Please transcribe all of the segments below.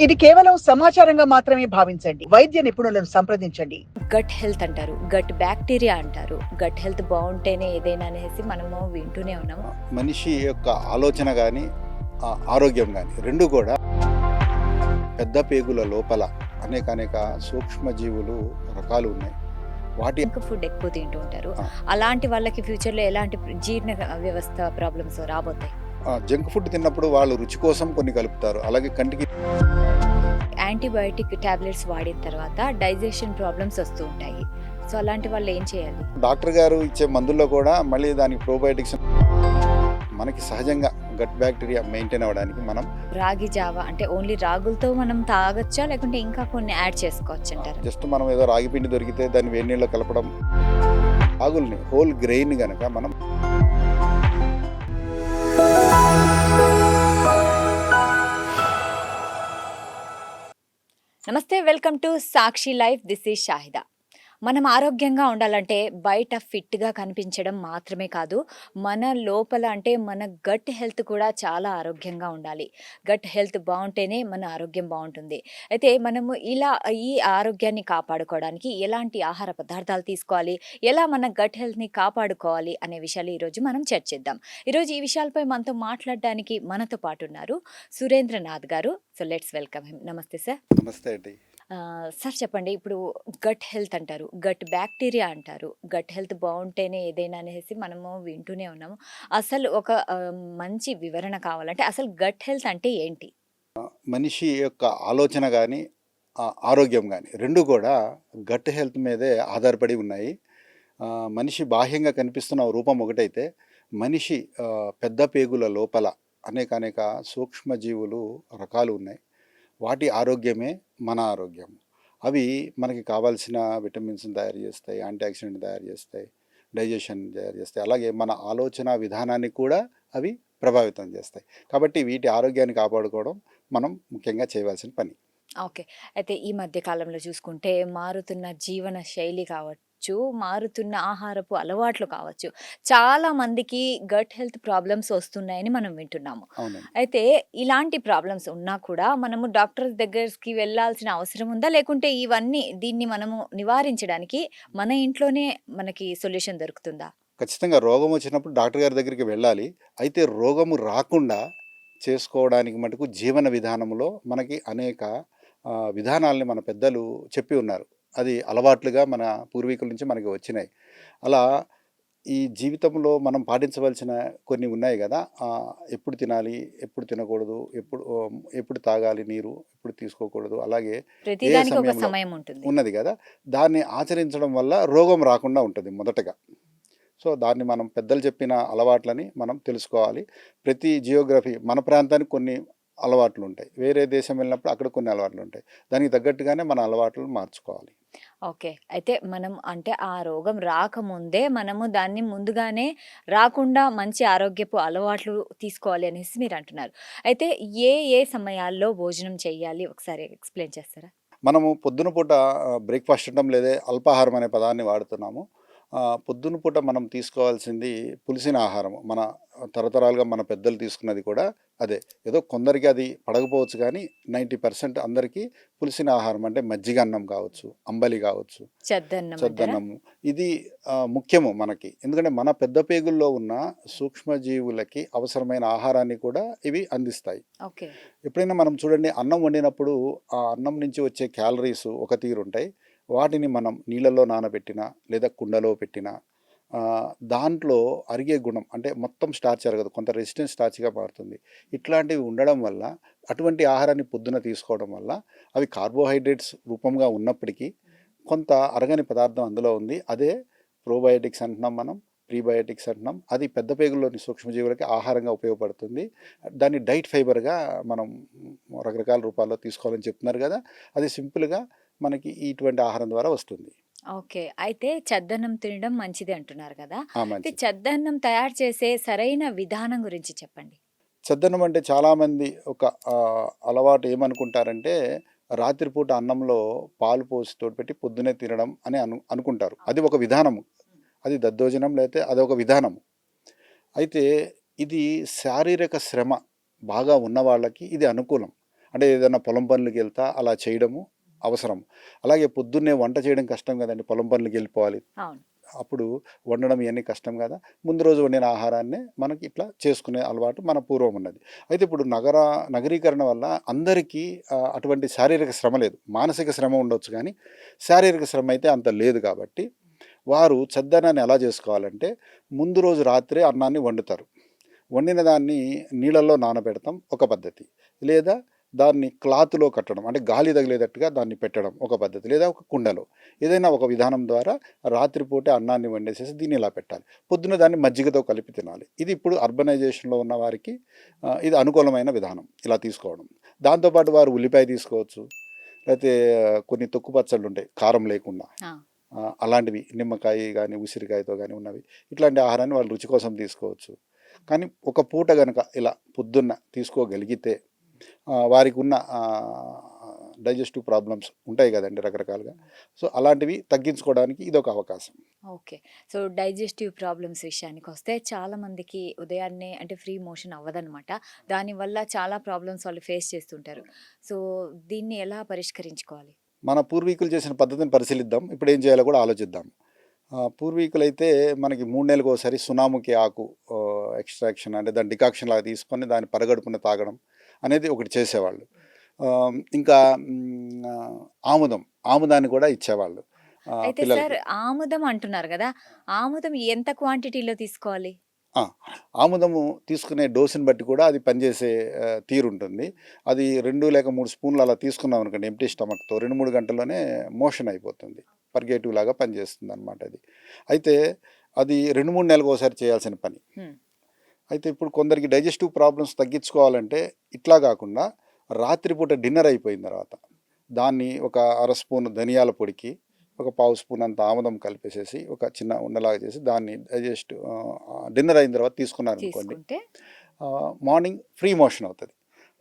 ఇది కేవలం సమాచారంగా మాత్రమే భావించండి. వైద్య నిపుణులను సంప్రదించండి. గట్ హెల్త్ అంటారు, గట్ బ్యాక్టీరియా అంటారు. గట్ హెల్త్ బాగుంటేనే ఏదైనా అనేసి మనము వింటూనే ఉన్నాము. మనిషి యొక్క ఆలోచన కానీ ఆరోగ్యం కానీ రెండు కూడా పెద్ద పేగుల లోపల అనేక సూక్ష్మజీవులు రకాలు ఉన్నాయి. వాటి ఇంకా ఫుడ్ ఎక్కువ తింటూ ఉంటారు. ఆ. అలాంటి వాళ్ళకి ఫ్యూచర్లో ఎలాంటి జీర్ణ వ్యవస్థ ప్రాబ్లమ్స్ రాబోతాయి? జంక్ ఫుడ్ తిన్నప్పుడు వాళ్ళు రుచి కోసం కొన్ని కలుపుతారు. అలాగే కంటికి యాంటీబయాటిక్ టాబ్లెట్స్ వాడిన తర్వాత డైజెషన్ ప్రాబ్లమ్స్ వస్తూ ఉంటాయి. సో అలాంటి వాళ్ళు ఏం చేయాలి? డాక్టర్ గారు ఇచ్చే మందుల్లో కూడా మళ్ళీ దానికి ప్రోబయోటిక్స్ మనకి సహజంగా గట్ బ్యాక్టీరియా మెయింటైన్ అవ్వడానికి మనం రాగి జావా అంటే ఓన్లీ రాగులతో మనం తాగొచ్చా, లేకుంటే ఇంకా కొన్ని యాడ్ చేసుకోవచ్చు అంటారు? జస్ట్ మనం ఏదో రాగి పిండి దొరికితే దాన్ని వేడి నీళ్ళలో కలపడం, రాగుల్ని హోల్ గ్రెయిన్ కనుక మనం నమస్తే, welcome to Sakshi life. This is Shahida. మనం ఆరోగ్యంగా ఉండాలంటే బయట ఫిట్గా కనిపించడం మాత్రమే కాదు, మన లోపల అంటే మన గట్ హెల్త్ కూడా చాలా ఆరోగ్యంగా ఉండాలి. గట్ హెల్త్ బాగుంటేనే మన ఆరోగ్యం బాగుంటుంది. అయితే మనము ఈ ఆరోగ్యాన్ని కాపాడుకోవడానికి ఎలాంటి ఆహార పదార్థాలు తీసుకోవాలి, ఎలా మన గట్ హెల్త్ని కాపాడుకోవాలి అనే విషయాలు ఈరోజు మనం చర్చిద్దాం. ఈరోజు ఈ విషయాలపై మనతో మాట్లాడడానికి మనతో పాటు ఉన్నారు సురేంద్రనాథ్ గారు. So let's welcome him. నమస్తే సార్. నమస్తే అండి. సార్ చెప్పండి, ఇప్పుడు గట్ హెల్త్ అంటారు, గట్ బ్యాక్టీరియా అంటారు. గట్ హెల్త్ బాగుంటేనే ఏదైనా అనేసి మనము వింటూనే ఉన్నాము. అసలు ఒక మంచి వివరణ కావాలంటే అసలు గట్ హెల్త్ అంటే ఏంటి? మనిషి యొక్క ఆలోచన కానీ ఆరోగ్యం కానీ రెండు కూడా గట్ హెల్త్ మీదే ఆధారపడి ఉన్నాయి. మనిషి బాహ్యంగా కనిపిస్తున్న రూపం ఒకటైతే మనిషి పెద్ద పేగుల లోపల అనేక సూక్ష్మజీవులు రకాలు ఉన్నాయి. వాటి ఆరోగ్యమే మన ఆరోగ్యం. అవి మనకి కావాల్సిన విటమిన్స్ని తయారు చేస్తాయి, యాంటీ ఆక్సిడెంట్ తయారు చేస్తాయి, డైజెషన్ తయారు చేస్తాయి. అలాగే మన ఆలోచన విధానాన్ని కూడా అవి ప్రభావితం చేస్తాయి. కాబట్టి వీటి ఆరోగ్యాన్ని కాపాడుకోవడం మనం ముఖ్యంగా చేయవలసిన పని. ఓకే. అయితే ఈ మధ్య కాలంలో చూసుకుంటే మారుతున్న జీవన శైలి కావచ్చు, మారుతున్న ఆహారపు అలవాట్లు కావచ్చు, చాలా మందికి గట్ హెల్త్ ప్రాబ్లమ్స్ వస్తున్నాయని మనం వింటున్నాము. అవునండి. అయితే ఇలాంటి ప్రాబ్లమ్స్ ఉన్నా కూడా మనము డాక్టర్ దగ్గరికి వెళ్ళాల్సిన అవసరం ఉందా, లేకుంటే దీన్ని మనము నివారించడానికి మన ఇంట్లోనే మనకి సొల్యూషన్ దొరుకుతుందా? ఖచ్చితంగా రోగం వచ్చినప్పుడు డాక్టర్ గారి దగ్గరికి వెళ్ళాలి. అయితే రోగము రాకుండా చేసుకోవడానికి మటుకు జీవన విధానంలో మనకి అనేక విధానాలని మన పెద్దలు చెప్పి ఉన్నారు. అది అలవాట్లుగా మన పూర్వీకుల నుంచి మనకి వచ్చినాయి. అలా ఈ జీవితంలో మనం పాటించవలసిన కొన్ని ఉన్నాయి కదా. ఎప్పుడు తినాలి, ఎప్పుడు తినకూడదు, ఎప్పుడు తాగాలి నీరు, ఎప్పుడు తీసుకోకూడదు, అలాగే ప్రతిదానికి ఒక సమయంలో సమయం ఉంటుంది. ఉన్నది కదా. దాన్ని ఆచరించడం వల్ల రోగం రాకుండా ఉంటుంది మొదటగా. సో దాన్ని మనం పెద్దలు చెప్పిన అలవాట్లని మనం తెలుసుకోవాలి. ప్రతి జియోగ్రఫీ మన ప్రాంతానికి కొన్ని అలవాట్లు ఉంటాయి, వేరే దేశం వెళ్ళినప్పుడు అక్కడ కొన్ని అలవాట్లు ఉంటాయి. దానికి తగ్గట్టుగానే మన అలవాట్లు మార్చుకోవాలి. ఓకే. అయితే మనం అంటే ఆ రోగం రాకముందే మనము దాన్ని ముందుగానే రాకుండా మంచి ఆరోగ్యపు అలవాట్లు తీసుకోవాలి అనేసి మీరు అంటున్నారు. అయితే ఏ సమయాల్లో భోజనం చేయాలి ఒకసారి ఎక్స్‌ప్లెయిన్ చేస్తారా? మనము పొద్దున పూట బ్రేక్‌ఫాస్ట్ తినడం లేదే అల్పాహారం అనే పదాన్ని వాడుతున్నాము. పొద్దున పూట మనం తీసుకోవాల్సింది పులిసిన ఆహారం. మన తరతరాలుగా మన పెద్దలు తీసుకున్నది కూడా అదే. ఏదో కొందరికి అది పడకపోవచ్చు కానీ 90% అందరికీ పులిసిన ఆహారం అంటే మజ్జిగ అన్నం కావచ్చు, అంబలి కావచ్చు, చద్దన్నం అంటారా? చద్దన్నము ఇది ముఖ్యము మనకి. ఎందుకంటే మన పెద్ద పేగుల్లో ఉన్న సూక్ష్మజీవులకి అవసరమైన ఆహారాన్ని కూడా ఇవి అందిస్తాయి. ఓకే. ఎప్పుడైనా మనం చూడండి, అన్నం వండినప్పుడు ఆ అన్నం నుంచి వచ్చే క్యాలరీస్ ఒక తీరుంటాయి. వాటిని మనం నీళ్ళలో నానబెట్టినా లేదా కుండలో పెట్టినా దాంట్లో అరిగే గుణం అంటే మొత్తం స్టార్చ్ అరగదు, కొంత రెసిస్టెంట్ స్టార్చ్గా మారుతుంది. ఇట్లాంటివి ఉండడం వల్ల అటువంటి ఆహారాన్ని పొద్దున తీసుకోవడం వల్ల అవి కార్బోహైడ్రేట్స్ రూపంగా ఉన్నప్పటికీ కొంత అరగని పదార్థం అందులో ఉంది. అదే ప్రోబయోటిక్స్ అంటున్నాం, మనం ప్రీబయోటిక్స్ అంటున్నాం. అది పెద్ద పేగుల్లోని సూక్ష్మజీవులకి ఆహారంగా ఉపయోగపడుతుంది. దాన్ని డైట్ ఫైబర్గా మనం రకరకాల రూపాల్లో తీసుకోవాలని చెప్తున్నారు కదా. అది సింపుల్గా మనకి ఇటువంటి ఆహారం ద్వారా వస్తుంది. ఓకే. అయితే చద్దన్నం తినడం మంచిది అంటున్నారు కదా. అయితే మంచిది. చద్దన్నం తయారు చేసే సరైన విధానం గురించి చెప్పండి. చద్దన్నం అంటే చాలామంది ఒక అలవాటు ఏమనుకుంటారంటే, రాత్రిపూట అన్నంలో పాలు పోసి తోడుపెట్టి పొద్దునే తినడం అని అనుకుంటారు. అది ఒక విధానము. అది దద్దోజనం లేతే అదొక విధానము. అయితే ఇది శారీరక శ్రమ బాగా ఉన్న వాళ్ళకి ఇది అనుకూలం. అంటే ఏదైనా పొలం పనులకి వెళ్తా అలా చేయడము అవసరం. అలాగే పొద్దున్నే వంట చేయడం కష్టం కదండి, పొలం పనులకి వెళ్ళిపోవాలి. అవును. అప్పుడు వండడం ఇవన్నీ కష్టం కదా, ముందు రోజు వండిన ఆహారాన్నే మనకి ఇట్లా చేసుకునే అలవాటు మన పూర్వం ఉన్నది. అయితే ఇప్పుడు నగరీకరణ వల్ల అందరికీ అటువంటి శారీరక శ్రమ లేదు. మానసిక శ్రమ ఉండొచ్చు కానీ శారీరక శ్రమ అయితే అంత లేదు కాబట్టి వారు చద్దనాన్ని ఎలా చేసుకోవాలంటే ముందు రోజు రాత్రే అన్నాన్ని వండుతారు. వండిన దాన్ని నీళ్ళల్లో నానబెడతాం ఒక పద్ధతి, లేదా దాన్ని క్లాత్లో కట్టడం అంటే గాలి తగిలేటట్టుగా దాన్ని పెట్టడం ఒక పద్ధతి, లేదా ఒక కుండలో ఏదైనా ఒక విధానం ద్వారా రాత్రిపూట అన్నాన్ని వండేసేసి దీన్ని ఇలా పెట్టాలి. పొద్దున దాన్ని మజ్జిగతో కలిపి తినాలి. ఇది ఇప్పుడు అర్బనైజేషన్లో ఉన్న వారికి ఇది అనుకూలమైన విధానం ఇలా తీసుకోవడం. దాంతోపాటు వారు ఉల్లిపాయ తీసుకోవచ్చు, లేకపోతే కొన్ని తొక్కు పచ్చళ్ళు ఉంటాయి కారం లేకుండా, ఆ, అలాంటివి నిమ్మకాయ కానీ ఉసిరికాయతో కానీ ఉన్నవి, ఇట్లాంటి ఆహారాన్ని వాళ్ళు రుచి కోసం తీసుకోవచ్చు. కానీ ఒక పూట కనుక ఇలా పొద్దున్న తీసుకోగలిగితే వారికి ఉన్న డైజెస్టివ్ ప్రాబ్లమ్స్ ఉంటాయి కదండి రకరకాలుగా, సో అలాంటివి తగ్గించుకోవడానికి ఇదొక అవకాశం. ఓకే. సో డైజెస్టివ్ ప్రాబ్లమ్స్ విషయానికి వస్తే చాలా మందికి ఉదయాన్నే అంటే ఫ్రీ మోషన్ అవ్వదనమాట. దానివల్ల చాలా ప్రాబ్లమ్స్ వాళ్ళు ఫేస్ చేస్తుంటారు. సో దీన్ని ఎలా పరిష్కరించుకోవాలి? మన పూర్వీకులు చేసిన పద్ధతిని పరిశీలిద్దాం, ఇప్పుడు ఏం చేయాలో కూడా ఆలోచిద్దాం. పూర్వీకులైతే మనకి 3 నెలలకు ఒకసారి సునాముకి ఆకు ఎక్స్ట్రాక్షన్ అంటే దాని డికాక్షన్ లాగా తీసుకొని దాన్ని పరగడుపున తాగడం అనేది ఒకటి చేసేవాళ్ళు. ఇంకా ఆముదాన్ని కూడా ఇచ్చేవాళ్ళు అయితే సార్ పిల్లలకి. ఆముదం అంటున్నారు కదా! ఆముదం ఎంత క్వాంటిటీలో తీసుకోవాలి? ఆ! ఆముదము తీసుకునే డోసుని బట్టి కూడా అది పనిచేసే తీరుంటుంది. అది 2 లేక 3 స్పూన్లు అలా తీసుకున్నాం అనుకోండి ఎంప్టీ స్టమక్‌తో 2, 3 గంటల్లోనే మోషన్ అయిపోతుంది. పర్గేటివ్ లాగా పనిచేస్తుందనమాట అది. అయితే అది 2, 3 నెలలకు ఒకసారి చేయాల్సిన పని. హ్మ్. అయితే ఇప్పుడు కొందరికి డైజెస్టివ్ ప్రాబ్లమ్స్ తగ్గించుకోవాలంటే ఇట్లా కాకుండా రాత్రిపూట డిన్నర్ అయిపోయిన తర్వాత దాన్ని ఒక అర స్పూన్ ధనియాల పొడికి ఒక పావు స్పూన్ అంత ఆముదం కలిపేసేసి ఒక చిన్న ఉండలాగా చేసి దాన్ని డిన్నర్ అయిన తర్వాత తీసుకున్నారనుకోండి, తీసుకుంటే మార్నింగ్ ఫ్రీ మోషన్ అవుతుంది.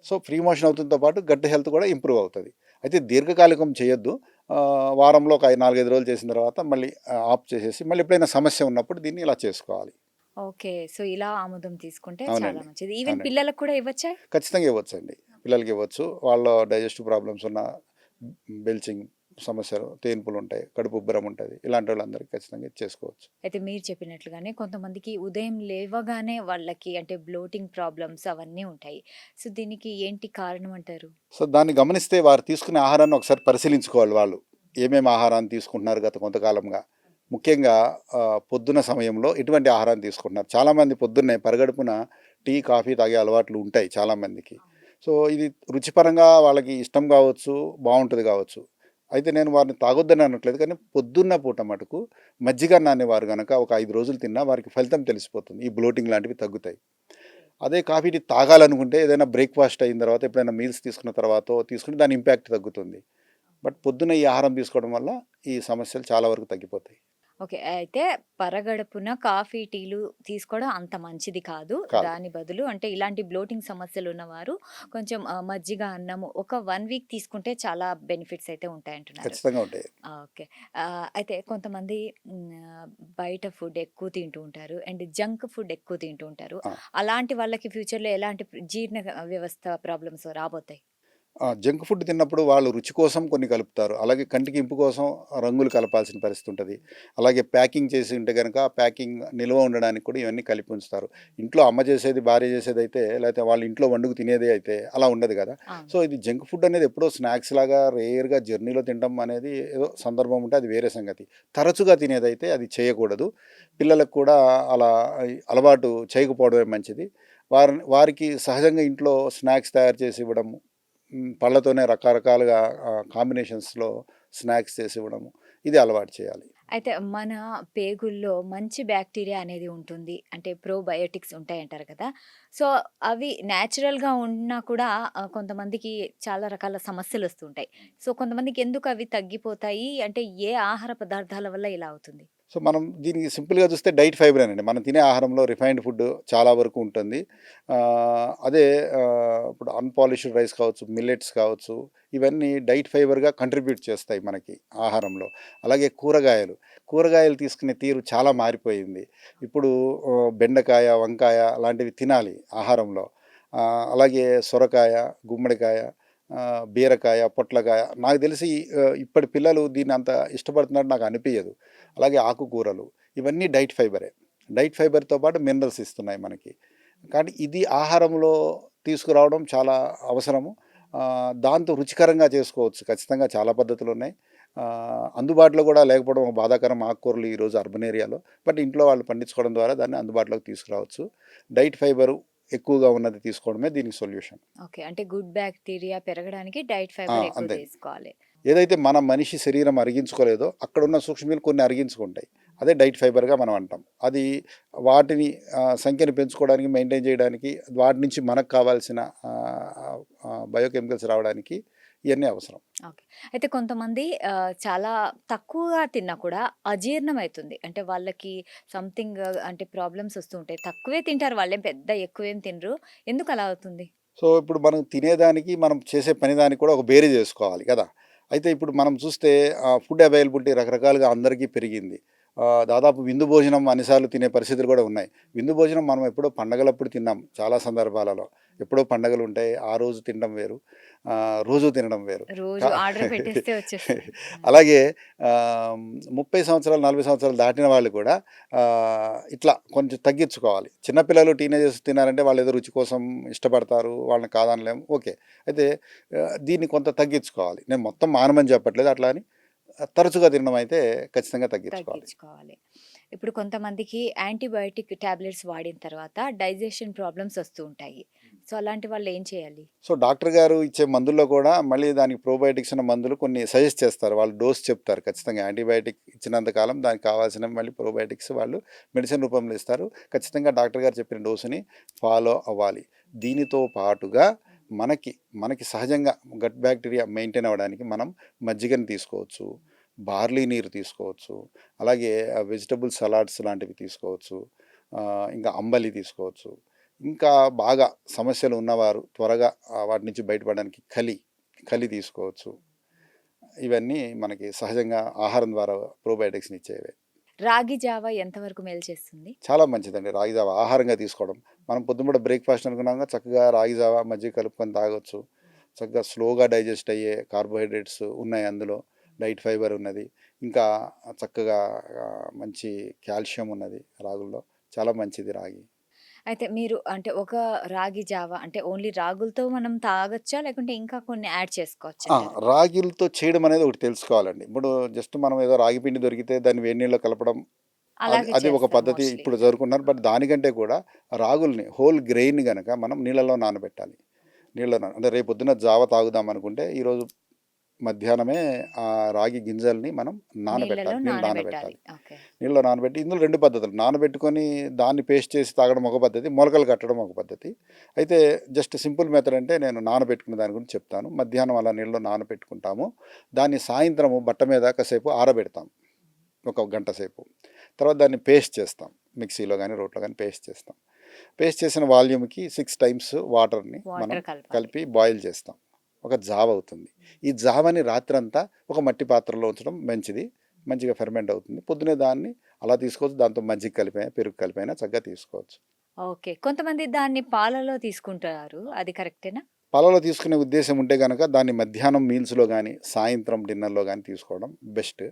సో ఫ్రీ మోషన్ అవుతుందో పాటు గట్ హెల్త్ కూడా ఇంప్రూవ్ అవుతుంది. అయితే దీర్ఘకాలికం చేయొద్దు. వారంలో ఒక 4-5 రోజులు చేసిన తర్వాత మళ్ళీ ఆఫ్ చేసేసి మళ్ళీ ఎప్పుడైనా సమస్య ఉన్నప్పుడు దీన్ని ఇలా చేసుకోవాలి. ఓకే. సో ఇలా ఆముదం తీసుకుంటే చాలా అవునండి. మంచిది. ఈవెన్ అవునండి. పిల్లలకు కూడా ఇవ్వచ్చా? ఖచ్చితంగా ఇవ్వచ్చండి. పిల్లలకి ఇవ్వచ్చు. వాళ్ళ డైజెస్టివ్ ప్రాబ్లమ్స్ ఉన్న బెల్చింగ్ సమస్యలు, తేన్పులు ఉంటాయి, కడుపు ఉబ్బరం ఉంటుంది, ఇలాంటి వాళ్ళందరికీ ఖచ్చితంగా ఇది చేసుకోవచ్చు. అయితే మీరు చెప్పినట్లుగానే కొంతమందికి ఉదయం లేవగానే వాళ్ళకి అంటే బ్లోటింగ్ ప్రాబ్లమ్స్ అవన్నీ ఉంటాయి. సో దీనికి ఏంటి కారణం అంటారు? సో దాన్ని గమనిస్తే వారు తీసుకునే ఆహారాన్ని ఒకసారి పరిశీలించుకోవాలి వాళ్ళు. ఏమేమి ఆహారాన్ని తీసుకుంటున్నారు గత కొంతకాలంగా. ముఖ్యంగా పొద్దున సమయంలో ఎటువంటి ఆహారాన్ని తీసుకుంటున్నారు. చాలామంది పొద్దున్నే పరగడుపున టీ, కాఫీ తాగే అలవాట్లు ఉంటాయి చాలామందికి. సో ఇది రుచిపరంగా వాళ్ళకి ఇష్టం కావచ్చు, బాగుంటుంది కావచ్చు. అయితే నేను వారిని తాగొద్దని అనట్లేదు, కానీ పొద్దున్న పూట మటుకు మజ్జిగన్నాన్ని వారు కనుక ఒక 5 రోజులు తిన్నా వారికి ఫలితం తెలిసిపోతుంది. ఈ బ్లోటింగ్ లాంటివి తగ్గుతాయి. అదే కాఫీ టీ తాగాలనుకుంటే ఏదైనా బ్రేక్ఫాస్ట్ అయిన తర్వాత ఎప్పుడైనా మీల్స్ తీసుకున్న తర్వాత తీసుకుంటే దాని ఇంపాక్ట్ తగ్గుతుంది. బట్ పొద్దున్న ఈ ఆహారం తీసుకోవడం వల్ల ఈ సమస్యలు చాలా వరకు తగ్గిపోతాయి. ఓకే. అయితే పరగడుపున కాఫీ, టీలు తీసుకోవడం అంత మంచిది కాదు. కాదు. దాని బదులు అంటే ఇలాంటి బ్లోటింగ్ సమస్యలు ఉన్నవారు కొంచెం మజ్జిగ, అన్నము ఒక 1 వీక్ తీసుకుంటే చాలా బెనిఫిట్స్ అయితే ఉంటాయంటున్నారు. ఖచ్చితంగా ఉంటాయి. ఓకే. అయితే కొంతమంది బయట ఫుడ్ ఎక్కువ తింటూ ఉంటారు. అండ్ జంక్ ఫుడ్ ఎక్కువ తింటూ ఉంటారు. ఆ. అలాంటి వాళ్ళకి ఫ్యూచర్‌లో ఎలాంటి జీర్ణ వ్యవస్థ ప్రాబ్లమ్స్ రాబోతాయి? జంక్ ఫుడ్ తిన్నప్పుడు వాళ్ళు రుచి కోసం కొన్ని కలుపుతారు. అలాగే కంటికి ఇంపు కోసం రంగులు కలపాల్సిన పరిస్థితి ఉంటుంది. అలాగే ప్యాకింగ్ చేసి ఉంటే కనుక ప్యాకింగ్ నిల్వ ఉండడానికి కూడా ఇవన్నీ కలిపి ఉంచుతారు. ఇంట్లో అమ్మ చేసేది, భార్య చేసేది అయితే, లేకపోతే వాళ్ళ ఇంట్లో వండుకు తినేదే అయితే అలా ఉండదు కదా. అవును. సో ఇది జంక్ ఫుడ్ అనేది ఎప్పుడో స్నాక్స్ లాగా రేర్గా జర్నీలో తినడం అనేది ఏదో సందర్భం ఉంటే అది వేరే సంగతి. తరచుగా తినేదైతే అది చేయకూడదు. పిల్లలకు కూడా అలా అలవాటు చేయకపోవడమే మంచిది. వారికి సహజంగా ఇంట్లో స్నాక్స్ తయారు చేసి ఇవ్వడము, పళ్ళతోనే రకరకాలుగా కాంబినేషన్స్లో స్నాక్స్ చేసి ఇవ్వడము, ఇది అలవాటు చేయాలి. అయితే మన పేగుల్లో మంచి బ్యాక్టీరియా అనేది ఉంటుంది. అంటే ప్రోబయోటిక్స్ ఉంటాయంటారు కదా! సో, అవి న్యాచురల్‌గా ఉన్నా కూడా కొంతమందికి చాలా రకాల సమస్యలొస్తుంటాయి. సో, కొంతమందికి ఎందుకు అవి తగ్గిపోతాయి? అంటే ఏ ఆహార పదార్థాల వల్ల ఇలా అవుతుంది? సో మనం దీనికి సింపుల్గా చూస్తే డైట్ ఫైబరేనండి. మనం తినే ఆహారంలో రిఫైన్డ్ ఫుడ్ చాలా వరకు ఉంటుంది. అదే ఇప్పుడు అన్‌పాలిష్డ్ రైస్ కావచ్చు, మిల్లెట్స్ కావచ్చు, ఇవన్నీ డైట్ ఫైబర్‌గా కంట్రిబ్యూట్ చేస్తాయి మనకి ఆహారంలో. అలాగే కూరగాయలు తీసుకునే తీరు చాలా మారిపోయింది. ఇప్పుడు బెండకాయ, వంకాయ అలాంటివి తినాలి ఆహారంలో. అలాగే సొరకాయ, గుమ్మడికాయ, బీరకాయ, పొట్లకాయ నాకు తెలిసి ఇప్పటి పిల్లలు దీన్ని అంత ఇష్టపడుతున్నట్టు నాకు అనిపించదు. అలాగే ఆకుకూరలు ఇవన్నీ డైట్ ఫైబరే. డైట్ ఫైబర్‌తో పాటు మినరల్స్ ఇస్తున్నాయి మనకి. కానీ ఇది ఆహారంలో తీసుకురావడం చాలా అవసరము. దాంతో రుచికరంగా చేసుకోవచ్చు. ఖచ్చితంగా చాలా పద్ధతులున్నాయి. అందుబాటులో కూడా లేకపోవడం ఒక బాధాకరం ఆకుకూరలు ఈరోజు అర్బన్ ఏరియాలో. బట్ ఇంట్లో వాళ్ళు పండించుకోవడం ద్వారా దాన్ని అందుబాటులోకి తీసుకురావచ్చు. డైట్ ఫైబరు ఎక్కువగా ఉన్నది తీసుకోవడమే దీనికి సొల్యూషన్. ఓకే. అంటే గుడ్ బ్యాక్టీరియా పెరగడానికి డైట్ ఫైబర్ ఎక్కువ అంతే. తీసుకోవాలి. ఏదైతే మన మనిషి శరీరం అరిగించుకోలేదో అక్కడున్న సూక్ష్మజీవులు కొన్ని అరిగించుకుంటాయి. అదే డైట్ ఫైబర్‌గా మనం అంటాం. అది వాటిని సంఖ్యను పెంచుకోవడానికి, మెయింటైన్ చేయడానికి, వాటి నుంచి మనకు కావాల్సిన బయోకెమికల్స్ రావడానికి ఇయన్నీ అవసరం. ఓకే. అయితే కొంతమంది చాలా తక్కువగా తిన్నా కూడా అజీర్ణం అయితుంది. అంటే వాళ్ళకి సంథింగ్ అంటే ప్రాబ్లమ్స్ వస్తూ ఉంటాయి. తక్కువే తింటారు వాళ్ళేం పెద్ద ఎక్కువేం తినరు. ఎందుకు అలా అవుతుంది? సో, ఇప్పుడు మనం తినేదానికి, మనం చేసే పని దానికి కూడా ఒక బేరీజ్ చేసుకోవాలి కదా! అయితే ఇప్పుడు మనం చూస్తే ఫుడ్ అవైలబిలిటీ రకరకాలుగా అందరికీ పెరిగింది. దాదాపు విందు భోజనం అన్నిసార్లు తినే పరిస్థితులు కూడా ఉన్నాయి. విందు భోజనం మనం ఎప్పుడో పండగలప్పుడు తిన్నాం చాలా సందర్భాలలో. ఎప్పుడో పండగలుంటాయి. ఆ రోజు తినడం వేరు. రోజు తినడం వేరు. రోజు కా ఆర్డర్ పెట్టేస్తే వచ్చేస్తుంది. అలాగే 30 సంవత్సరాలు, 40 సంవత్సరాలు దాటిన వాళ్ళు కూడా ఇట్లా కొంచెం తగ్గించుకోవాలి. చిన్నపిల్లలు, టీనేజర్స్ తినారంటే వాళ్ళేదో రుచి కోసం ఇష్టపడతారు. వాళ్ళని కాదనలేం. ఓకే. అయితే దీన్ని కొంత తగ్గించుకోవాలి. నేను మొత్తం మానమని చెప్పట్లేదు. అట్లా అని తరచుగా తినడం అయితే ఖచ్చితంగా తగ్గించుకోవాలి. తగ్గించుకోవాలి. ఇప్పుడు కొంతమందికి యాంటీబయోటిక్ టాబ్లెట్స్ వాడిన తర్వాత డైజెషన్ ప్రాబ్లమ్స్ వస్తూ ఉంటాయి. సో, అలాంటి వాళ్ళు ఏం చేయాలి? సో, డాక్టర్ గారు ఇచ్చే మందుల్లో కూడా మళ్ళీ దానికి ప్రోబయోటిక్స్ ఉన్న మందులు కొన్ని సజెస్ట్ చేస్తారు. వాళ్ళు డోస్ చెప్తారు ఖచ్చితంగా. యాంటీబయాటిక్ ఇచ్చినంత కాలం దానికి కావాల్సిన మళ్ళీ ప్రోబయోటిక్స్ వాళ్ళు మెడిసిన్ రూపంలో ఇస్తారు. ఖచ్చితంగా డాక్టర్ గారు చెప్పిన డోసుని ఫాలో అవ్వాలి. దీనితో పాటుగా మనకి సహజంగా గట్ బ్యాక్టీరియా మెయింటైన్ అవ్వడానికి మనం మజ్జిగని తీసుకోవచ్చు, బార్లీ నీరు తీసుకోవచ్చు, అలాగే వెజిటబుల్ సలాడ్స్ లాంటివి తీసుకోవచ్చు, ఇంకా అంబలి తీసుకోవచ్చు. ఇంకా బాగా సమస్యలు ఉన్నవారు త్వరగా వాటి నుంచి బయటపడడానికి కలి తీసుకోవచ్చు. ఇవన్నీ మనకి సహజంగా ఆహారం ద్వారా ప్రోబయోటిక్స్‌ని ఇచ్చేవే. రాగి జావ ఎంతవరకు మేలు చేస్తుంది? చాలా మంచిదండి రాగి జావ ఆహారంగా తీసుకోవడం. మనం పొద్దున బ్రేక్‌ఫాస్ట్ అనుకున్నాంగా చక్కగా రాగి జావ మజ్జిగ కలుపుకొని తాగొచ్చు. చక్కగా స్లోగా డైజెస్ట్ అయ్యే కార్బోహైడ్రేట్స్ ఉన్నాయి అందులో. డైట్ ఫైబర్ ఉన్నది. ఇంకా చక్కగా మంచి కాల్షియం ఉన్నది రాగుల్లో. చాలా మంచిది రాగి. అయితే మీరు అంటే ఒక రాగి జావ అంటే ఓన్లీ రాగులతో మనం తాగొచ్చా? లేకుంటే ఇంకా కొన్ని యాడ్ చేసుకోవచ్చంటారా? రాగిలతో చేయడం అనేది ఒకటి తెలుసుకోవాలండి. ఇప్పుడు జస్ట్ మనం ఏదో రాగి పిండి దొరికితే దాన్ని వేడి నీళ్ళలో కలపడం అలాగే అది ఒక చేస్తాం పద్ధతి మోస్ట్‌లీ. ఇప్పుడు జరుగుతున్నారు. బట్ దానికంటే కూడా రాగుల్ని హోల్ గ్రెయిన్ గనక మనం నీళ్ళలో నానబెట్టాలి. అంటే రేపొద్దున జావ తాగుదాం అనుకుంటే ఈరోజు మధ్యాహ్నమే ఆ రాగి గింజల్ని మనం నీళ్ళలో నీళ్ళు నానబెట్టాలి. నానబెట్టాలి. ఓకే. నీళ్ళలో నానబెట్టి ఇందులో 2 పద్ధతులు. నానబెట్టుకొని దాన్ని పేస్ట్ చేసి తాగడం ఒక పద్ధతి. మొలకలు కట్టడం ఒక పద్ధతి. అయితే జస్ట్ సింపుల్ మెథడ్ అంటే నేను నానబెట్టుకునే దాని గురించి చెప్తాను. మధ్యాహ్నం అలా నీళ్ళలో నానబెట్టుకుంటాము. దాన్ని సాయంత్రము బట్ట మీద కాసేపు ఆరబెడతాం. ఒక గంట సేపు. తర్వాత దాన్ని పేస్ట్ చేస్తాం. మిక్సీలో గానీ, రోట్లో గానీ పేస్ట్ చేస్తాం. పేస్ట్ చేసిన వాల్యూమ్‌కి 6 టైమ్స్ వాటర్‌ని మనం వాటర్ కలపాలి. కలిపి బాయిల్ చేస్తాం. ఒక జావ అవుతుంది. ఈ జావని రాత్రంతా ఒక మట్టి పాత్రలో ఉంచడం మంచిది. మంచిగా ఫెర్మెంట్ అవుతుంది. పొద్దున్నే దాన్ని అలా తీసుకోవచ్చు. దాంతో మజ్జిగ కలిపైనా, పెరుగు కలిపైనా చక్కగా తీసుకోవచ్చు. ఓకే. కొంతమంది దాన్ని పాలలో తీసుకుంటారు. అది కరెక్టేనా? పాలలో తీసుకునే ఉద్దేశ్యం ఉంటే గనక దాన్ని మధ్యాహ్నం మీల్స్‌లో గానీ, సాయంత్రం డిన్నర్‌లో గానీ తీసుకోవడం బెస్ట్.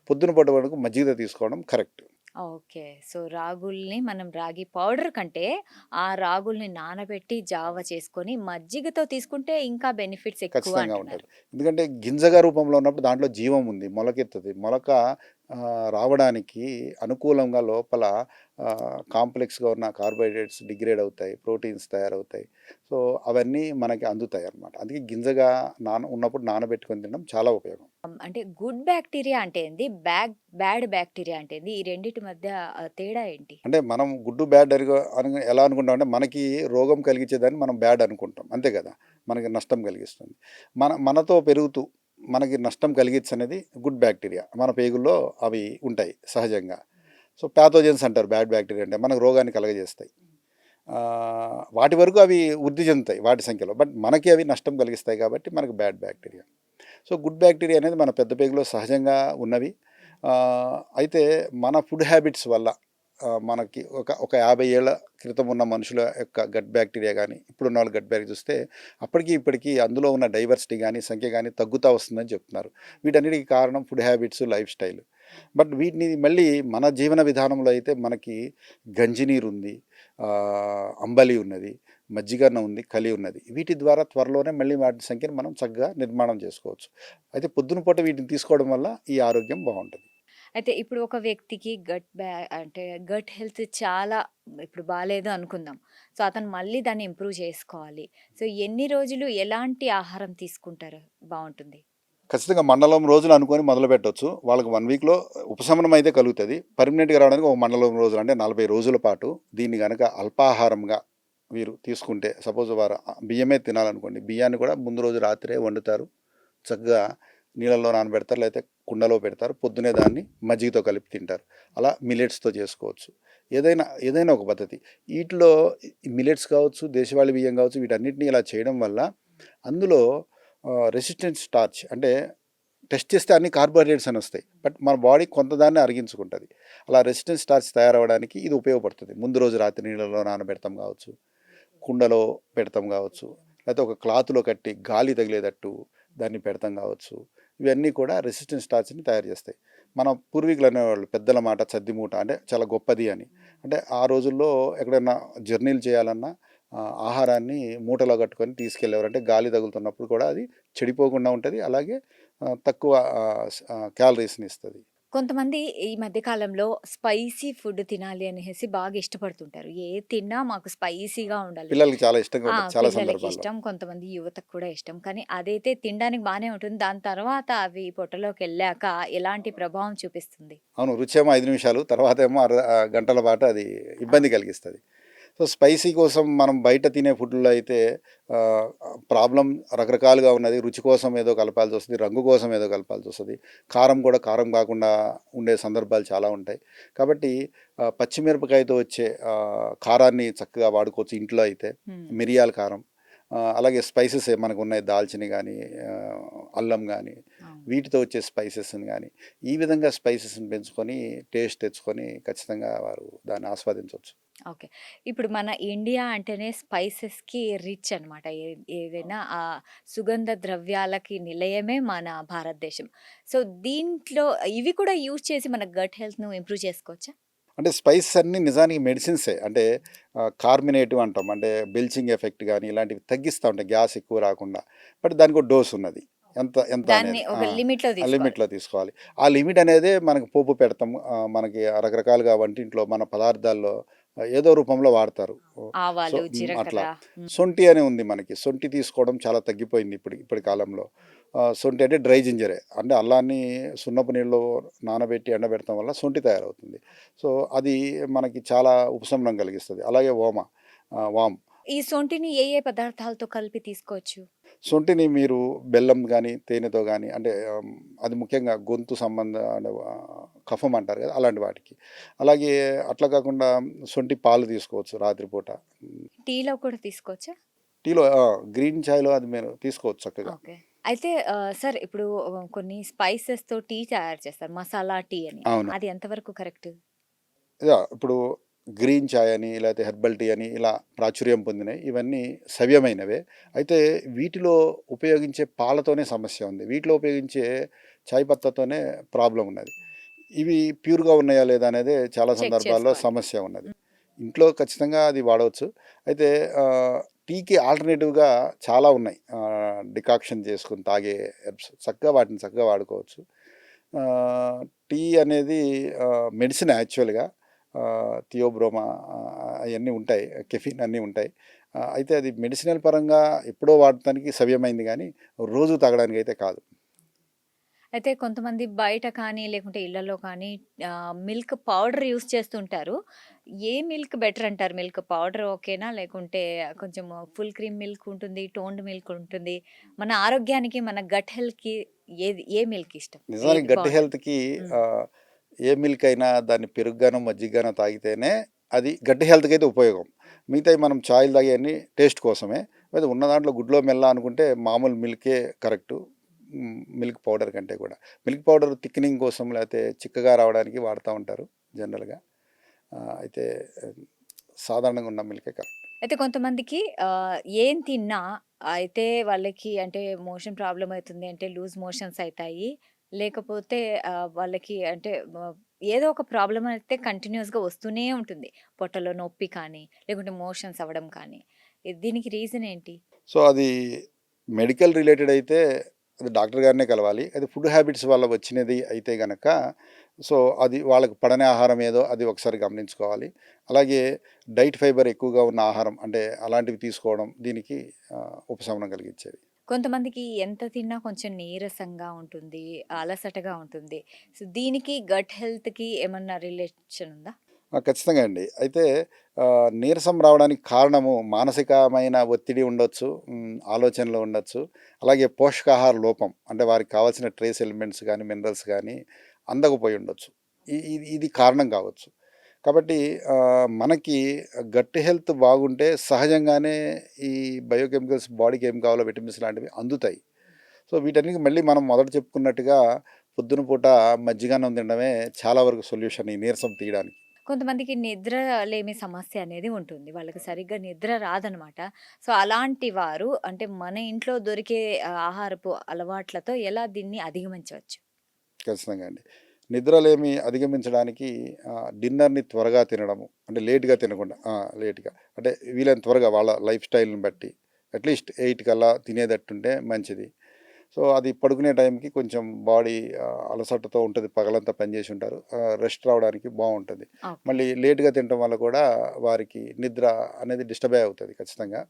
పొద్దున పూట వరకు మజ్జిగతో తీసుకోవడం కరెక్ట్. ఓకే. సో, రాగుల్ని మనం రాగి పౌడర్ కంటే, ఆ రాగుల్ని నానబెట్టి జావ చేసుకొని మజ్జిగతో తీసుకుంటే ఇంకా బెనిఫిట్స్ ఎక్కువ ఖచ్చితంగా అంటున్నారు. ఉంటది. ఎందుకంటే గింజగా రూపంలో ఉన్నప్పుడు దాంట్లో జీవం ఉంది. మొలకెత్తుతది. మొలక రావడానికి అనుకూలంగా లోపల కాంప్లెక్స్‌గా ఉన్న కార్బోహైడ్రేట్స్ డిగ్రేడ్ అవుతాయి. ప్రోటీన్స్ తయారవుతాయి. సో, అవన్నీ మనకి అందుతాయన్నమాట. అందుకే గింజగా ఉన్నప్పుడు నానబెట్టుకొని తినడం చాలా ఉపయోగం. అంటే గుడ్ బ్యాక్టీరియా అంటే ఏంది? బ్యాడ్ బ్యాక్టీరియా అంటే ఏంది? ఈ రెండిటి మధ్య తేడా ఏంటి? అంటే మనం గుడ్డు బ్యాడ్ ఎలా అనుకుంటామంటే మనకి రోగం కలిగించేదాన్ని మనం బ్యాడ్ అనుకుంటాం. అంతే కదా! మనకి నష్టం కలిగిస్తుంది. మనతో పెరుగుతూ మనకి నష్టం కలిగించనేది గుడ్ బ్యాక్టీరియా. మన పేగుల్లో అవి ఉంటాయి సహజంగా. సో, పాథోజన్స్ అంటారు బ్యాడ్ బ్యాక్టీరియా అంటే. మనకు రోగాన్ని కలగజేస్తాయి. వాటి వరకు అవి వృద్ధి చెందుతాయి వాటి సంఖ్యలో. బట్ మనకి అవి నష్టం కలిగిస్తాయి కాబట్టి మనకు bad bacteria. So, good bacteria అనేది మన పెద్ద పేగులో సహజంగా ఉన్నవి. అయితే మన ఫుడ్ హ్యాబిట్స్ వల్ల మనకి ఒక 50 ఏళ్ల క్రితం ఉన్న మనుషుల యొక్క గట్ బ్యాక్టీరియా గానీ, ఇప్పుడున్న వాళ్ళ గట్ బ్యాక్టీరియా చూస్తే అప్పటికి, ఇప్పటికి అందులో ఉన్న డైవర్సిటీ గానీ, సంఖ్య గానీ తగ్గుతా వస్తుందని చెప్తున్నారు. వీటన్నిటికి కారణం food habits, life style. But వీటిని మళ్ళీ మన జీవన విధానంలో అయితే మనకి గంజి నీరుంది, అంబలి ఉన్నది, మజ్జిగన్నం ఉంది, కలి ఉన్నది. వీటి ద్వారా త్వరలోనే మళ్ళీ వాటి సంఖ్యను మనం చక్కగా నిర్మాణం చేసుకోవచ్చు. అయితే పొద్దున పూట వీటిని తీసుకోవడం వల్ల ఈ ఆరోగ్యం బావుంటది. అయితే ఇప్పుడు ఒక వ్యక్తికి అంటే గట్ హెల్త్ చాలా ఇప్పుడు బాలేదు అనుకుందాం. సో, అతను మళ్ళీ దాన్ని ఇంప్రూవ్ చేసుకోవాలి. సో, ఎన్ని రోజులు ఎలాంటి ఆహారం తీసుకుంటారు బావుంటుంది? ఖచ్చితంగా మండలం రోజులు అనుకొని మొదలుపెట్టొచ్చు. వాళ్ళకి 1 వీక్‌లో ఉపశమనం అయితే కలుగుతది. పర్మనెంట్‌గా రావడానికి ఒక మండలం రోజులు అంటే 40 రోజుల పాటు దీన్ని గనక అల్పాహారంగా వీరు తీసుకుంటే, సపోజ్ వారు బియ్యమే తినాలనుకోండి, బియ్యాన్ని కూడా ముందు రోజు రాత్రే వండుతారు. చక్కగా నీళ్ళల్లో నానబెడతారు, లేకపోతే కుండలో పెడతారు. పొద్దున్నే దాన్ని మజ్జిగతో కలిపి తింటారు. అలా మిల్లెట్స్‌తో చేసుకోవచ్చు. ఏదైనా ఒక పద్ధతి. ఈటిలో మిల్లెట్స్ కావచ్చు, దేశవాళీ బియ్యం కావచ్చు, వీటన్నిటిని ఇలా చేయడం వల్ల అందులో రెసిస్టెంట్ స్టార్చ్ అంటే టెస్ట్ చేస్తే అన్ని కార్బోహైడ్రేట్స్ అని వస్తాయి. బట్ మన బాడీ కొంత దాన్ని అరిగించుకుంటుంది. అలా రెసిస్టెంట్ స్టార్చ్ తయారవ్వడానికి ఇది ఉపయోగపడుతుంది. ముందు రోజు రాత్రి నీళ్ళలో నానబెడతాం కావచ్చు, కుండలో పెడతాం కావచ్చు, లేకపోతే ఒక క్లాత్లో కట్టి గాలి తగిలేటట్టు దాన్ని పెడతాం కావచ్చు. ఇవన్నీ కూడా రెసిస్టెంట్ స్టార్చ్ని తయారు చేస్తాయి. మన పూర్వీకులు అనేవాళ్ళు పెద్దల మాట చద్ది మూట అంటే చాలా గొప్పది అని. అంటే ఆ రోజుల్లో ఎక్కడైనా జర్నీలు చేయాలన్నా ఆహారాన్ని మూటలో కట్టుకొని తీసుకెళ్ళేవారు. అంటే గాలి తగులుతున్నప్పుడు కూడా అది చెడిపోకుండా ఉంటుంది. అలాగే తక్కువ క్యాలరీస్ని ఇస్తుంది. కొంతమంది ఈ మధ్య కాలంలో స్పైసీ ఫుడ్ తినాలి అనేసి బాగా ఇష్టపడుతుంటారు. ఏది తిన్నా మాకు స్పైసీగా ఉండాలి. పిల్లలకి చాలా ఇష్టంగా ఉంటుంది చాలా పిల్లలకి సందర్భాల్లో. ఇష్టం. కొంతమంది యువతకు కూడా ఇష్టం. కానీ అదైతే తినడానికి బానే ఉంటుంది. దాని తర్వాత అవి పొట్టలోకెళ్ళాక ఎలాంటి ప్రభావం చూపిస్తుంది? అవును. రుచేమో 5 నిమిషాలు, తర్వాతేమో గంటల పాటు అది ఇబ్బంది కలిగిస్తది. సో, స్పైసీ కోసం మనం బయట తినే ఫుడ్‌లో అయితే ప్రాబ్లమ్ రకరకాలుగా ఉన్నది. రుచి కోసం ఏదో కలపాల్సొస్తది, రంగు కోసం ఏదో కలపాల్సొస్తది. కారం కూడా కారం కాకుండా ఉండే సందర్భాలు చాలా ఉంటాయి. కాబట్టి పచ్చిమిరపకాయతో వచ్చే కారాన్ని చక్కగా వాడుకోవచ్చు ఇంట్లో అయితే. హ్మ్. మిరియాల కారం, అలాగే స్పైసెస్ మనకున్నాయి దాల్చిని గానీ, అల్లం గానీ, అవును. వీటితో వచ్చే స్పైసెస్‌ని గానీ, ఈ విధంగా స్పైసెస్‌ని పెంచుకొని టేస్ట్ తెచ్చుకొని ఖచ్చితంగా వారు దాన్ని ఆస్వాదించొచ్చు. ఓకే. ఇప్పుడు మన ఇండియా అంటేనే స్పైసెస్‌కి రిచ్ అనమాట. ఏదైనా సుగంధ ద్రవ్యాలకి నిలయమే మన భారతదేశం. సో, దీంట్లో ఇవి కూడా యూజ్ చేసి మన గట్ హెల్త్‌ను ఇంప్రూవ్ చేసుకోవచ్చా? అంటే స్పైసెస్ అన్నీ నిజానికి మెడిసిన్సే. అంటే కార్మినేటివ్ అంటాం. అంటే బెల్చింగ్ ఎఫెక్ట్ గానీ ఇలాంటివి తగ్గిస్తా ఉంటాయి గ్యాస్ ఎక్కువ రాకుండా. బట్ దానికో డోస్ ఉన్నది. ఎంత ఎంత దాన్ని అనేది. ఒక లిమిట్‌లో ఆ తీసుకోవాలి. లిమిట్‌లో తీసుకోవాలి. ఆ లిమిట్ అనేదే మనకు పోపు పెడతాం. మనకి రకరకాలుగా వంటింట్లో మన పదార్థాల్లో ఏదో రూపంలో వాడతారు. సో, ఆవాలు, అట్లా. జీలకర్ర. హ్మ్. సొంఠి అని ఉంది మనకి. సొంఠి తీసుకోవడం చాలా తగ్గిపోయింది ఇప్పటి కాలంలో. సొంఠి అంటే డ్రై జింజరే. అంటే అల్లాన్ని సున్నపు నీళ్ళలో నానబెట్టి ఎండబెడతాం వల్ల సొంఠి తయారవుతుంది. సో, అది మనకి చాలా ఉపశమనం కలిగిస్తది. అలాగే వాము. ఈ సొంఠిని ఏ ఏ పదార్థాలతో కలిపి తీసుకోవచ్చు? సొంఠిని మీరు బెల్లం గానీ, తేనెతో గానీ అంటే అది ముఖ్యంగా గొంతు అంటే కఫం అంటారు కదా! అలాంటి వాటికి. అలాగే అట్లా కాకుండా సొంఠి పాలు తీసుకోవచ్చు రాత్రిపూట. టీలో కూడా తీసుకోవచ్చా? టీలో గ్రీన్ చాయ్‌లో అది మీరు తీసుకోవచ్చు చక్కగా. ఓకే. అయితే సార్ ఇప్పుడు కొన్ని స్పైసెస్‌తో టీ తయారు చేస్తారు. మసాలా టీ అని. అవును. అది ఎంతవరకు కరెక్ట్? ఇప్పుడు గ్రీన్ చాయ్ అని, లేతే హెర్బల్ టీ అని ఇలా ప్రాచుర్యం పొందినయి. ఇవన్నీ సవ్యమైనవే. అయితే వీటిలో ఉపయోగించే పాలతోనే సమస్య ఉంది. వీటిలో ఉపయోగించే చాయ్ పత్తతోనే ప్రాబ్లమ్ ఉన్నది. ఇవి ప్యూర్‌గా ఉన్నాయా లేదా అనేదే చాలా చెక్ సందర్భాల్లో చేసుకోవాలి. సమస్య ఉన్నది. ఇంట్లో ఖచ్చితంగా అది వాడవచ్చు. అయితే టీకి ఆల్టర్‌నేటివ్‌గా చాలా ఉన్నాయి. డికాక్షన్ చేసుకొని తాగే హెర్బ్స్ వాటిని చక్కగా వాడుకోవచ్చు. టీ అనేది మెడిసిన్ యాక్చువల్‌గా. థియోబ్రోమా అయన్నీ ఉంటాయి. కెఫీన్ అన్నీ ఉంటాయి. అయితే అది మెడిసినల్ పరంగా ఎప్పుడో వాడటానికి సవ్యమైంది గానీ, రోజు తాగడానికైతే కాదు. అయితే కొంతమంది బయట కానీ, లేకుంటే ఇళ్లలో కానీ మిల్క్ పౌడర్ యూజ్ చేస్తుంటారు. ఏ మిల్క్ బెటర్ అంటారు? మిల్క్ పౌడర్ ఓకేనా? లేకుంటే కొంచెం ఫుల్ క్రీమ్ మిల్క్ ఉంటుంది, టోన్డ్ మిల్క్ ఉంటుంది. మన ఆరోగ్యానికి, మన గట్ హెల్త్‌కి ఏ మిల్క్ ఇష్టం? నిజానికి ఏది గట్టి బావుంటుంది? హెల్త్‌కి హ్మ్. ఏ మిల్క్ అయినా దాన్ని పెరుగుగానో, మజ్జిగగానో తాగితేనే అది గట్టి హెల్త్‌కైతే ఉపయోగం. మిగతాయి మనం చాయ్‌లు తాగేయన్నీ టేస్ట్ కోసమే. అయితే ఉన్న దాంట్లో గుడ్లో మెల్ల అనుకుంటే మామూలు మిల్కే కరెక్టు. మిల్క్ పౌడర్ కంటే కూడా. మిల్క్ పౌడర్ థిక్నింగ్ కోసం లేతే చిక్కగా రావడానికి వాడతా ఉంటారు జనరల్‌గా. అయితే ఆ, సాధారణంగా ఉన్న మిల్కే కరెక్ట్. అయితే కొంతమందికి ఏం తిన్నా అయితే వాళ్ళకి అంటే మోషన్ ప్రాబ్లమ్ అయితుంది అంటే లూజ్ మోషన్స్ అయితాయి. లేకపోతే వాళ్ళకి అంటే ఏదో ఒక ప్రాబ్లమ్ అయితే కంటిన్యూయస్‌గా వస్తూనే ఉంటుంది. పొట్టలో నొప్పి కానీ, లేకుంటే మోషన్స్ అవ్వడం కానీ. దీనికి రీజన్ ఏంటి? సో అది మెడికల్ రిలేటెడ్ అయితే అది డాక్టర్ గారినే కలవాలి. అది ఫుడ్ హ్యాబిట్స్ వల్ల వచ్చినది అయితే గనక సో అది వాళ్ళకి పడని ఆహారం ఏదో అది ఒకసారి గమనించుకోవాలి. అలాగే డైట్ ఫైబర్ ఎక్కువగా ఉన్న ఆహారం అంటే అలాంటివి తీసుకోవడం దీనికి ఉపశమనం కలిగించేది. కొంతమందికి ఎంత తిన్నా కొంచెం నీరసంగా ఉంటుంది. అలసటగా ఉంటుంది. సో, దీనికి గట్ హెల్త్‌కి ఏమన్నా రిలేషన్ ఉందా? ఖచ్చితంగా అండి. అయితే నీరసం రావడానికి కారణము మానసికమైన ఒత్తిడి ఉండొచ్చు, ఆలోచనలు ఉండొచ్చు. అలాగే పోషకాహార లోపం అంటే వారికి కావాల్సిన ట్రేస్ ఎలిమెంట్స్ గానీ, మినరల్స్ గానీ అందకపోయి ఉండొచ్చు. ఇది కారణం కావచ్చు. కాబట్టి మనకి గట్ హెల్త్ బాగుంటే సహజంగానే ఈ బయోకెమికల్స్ బాడీకి ఏం కావాలో విటమిన్స్ లాంటివి అందుతాయి. సో వీటన్నిటికి మళ్ళీ మనం మొదట చెప్పుకున్నట్టుగా పొద్దున పూట మజ్జిగన్నం తినడమే చాలా వరకు సొల్యూషన్ ఈ నీరసం తీయడానికి. కొంతమందికి నిద్ర లేమి సమస్య అనేది ఉంటుంది. వాళ్ళకి సరిగ్గా నిద్ర రాదనమాట. సో, అలాంటి వారు అంటే మన ఇంట్లో దొరికే ఆహారపు అలవాట్లతో ఎలా దీన్ని అధిగమించవచ్చు? ఖచ్చితంగా అండి. నిద్రలేమి అధిగమించడానికి డిన్నర్‌ని త్వరగా తినడము. అంటే లేట్‌గా తినకుండా లేట్‌గా అంటే వీలైనంత త్వరగా వాళ్ళ లైఫ్ స్టైల్‌ని బట్టి అట్‌లీస్ట్ 8 కల్లా తినేటట్టుంటే మంచిది. సో, అది పడుకునే టైంకి కొంచెం బాడీ అలసటతో ఉంటది. పగలంతా పనిచేసి ఉంటారు. రెస్ట్ రావడానికి బావుంటది. ఓకే. మళ్ళీ లేట్‌గా తినటం వల్ల కూడా వారికి నిద్ర అనేది డిస్టర్బే అవుతది ఖచ్చితంగా.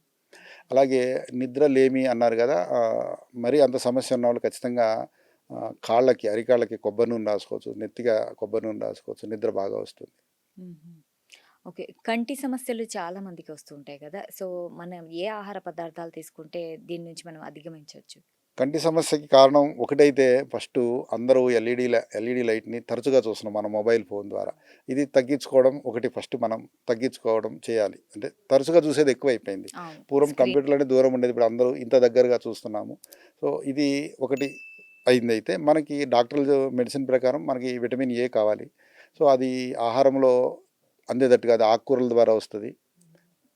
అలాగే నిద్ర లేమి అన్నారు గదా! మరీ అంత సమస్య ఉన్నవాళ్ళు ఖచ్చితంగా కాళ్ళకి, అరికాళ్ళకి కొబ్బరి నూనె రాసుకోవచ్చు. నెత్తిగా కొబ్బరి నూనె రాసుకోవచ్చు. నిద్ర బాగా వస్తుంది. హుహు. ఓకే. కంటి సమస్యలు చాలా మందికి వస్తూ ఉంటాయి గదా! సో, మనం ఏ ఆహార పదార్థాలు తీసుకుంటే దీని నుంచి మనం అధిగమించొచ్చు? కంటి సమస్యకి కారణం ఒకటైతే ఫస్టు అందరూ ఎల్ఈడీ లైట్‌ని తరచుగా చూస్తున్నాం మన మొబైల్ ఫోన్ ద్వారా. ఇది తగ్గించుకోవడం ఒకటి ఫస్ట్ మనం తగ్గించుకోవడం చేయాలి. అంటే తరచుగా చూసేది ఎక్కువైపోయింది. అవును. పూర్వం స్క్రీన్ కంప్యూటర్‌లనే దూరం ఉండేది. ఇప్పుడు అందరూ ఇంత దగ్గరగా చూస్తున్నాము. సో, ఇది ఒకటి అయిందయితే మనకి డాక్టర్లు మెడిసిన్ ప్రకారం మనకి విటమిన్ ఏ కావాలి. సో, అది ఆహారంలో అందేటట్టుగా అది ఆకుకూరల ద్వారా వస్తది.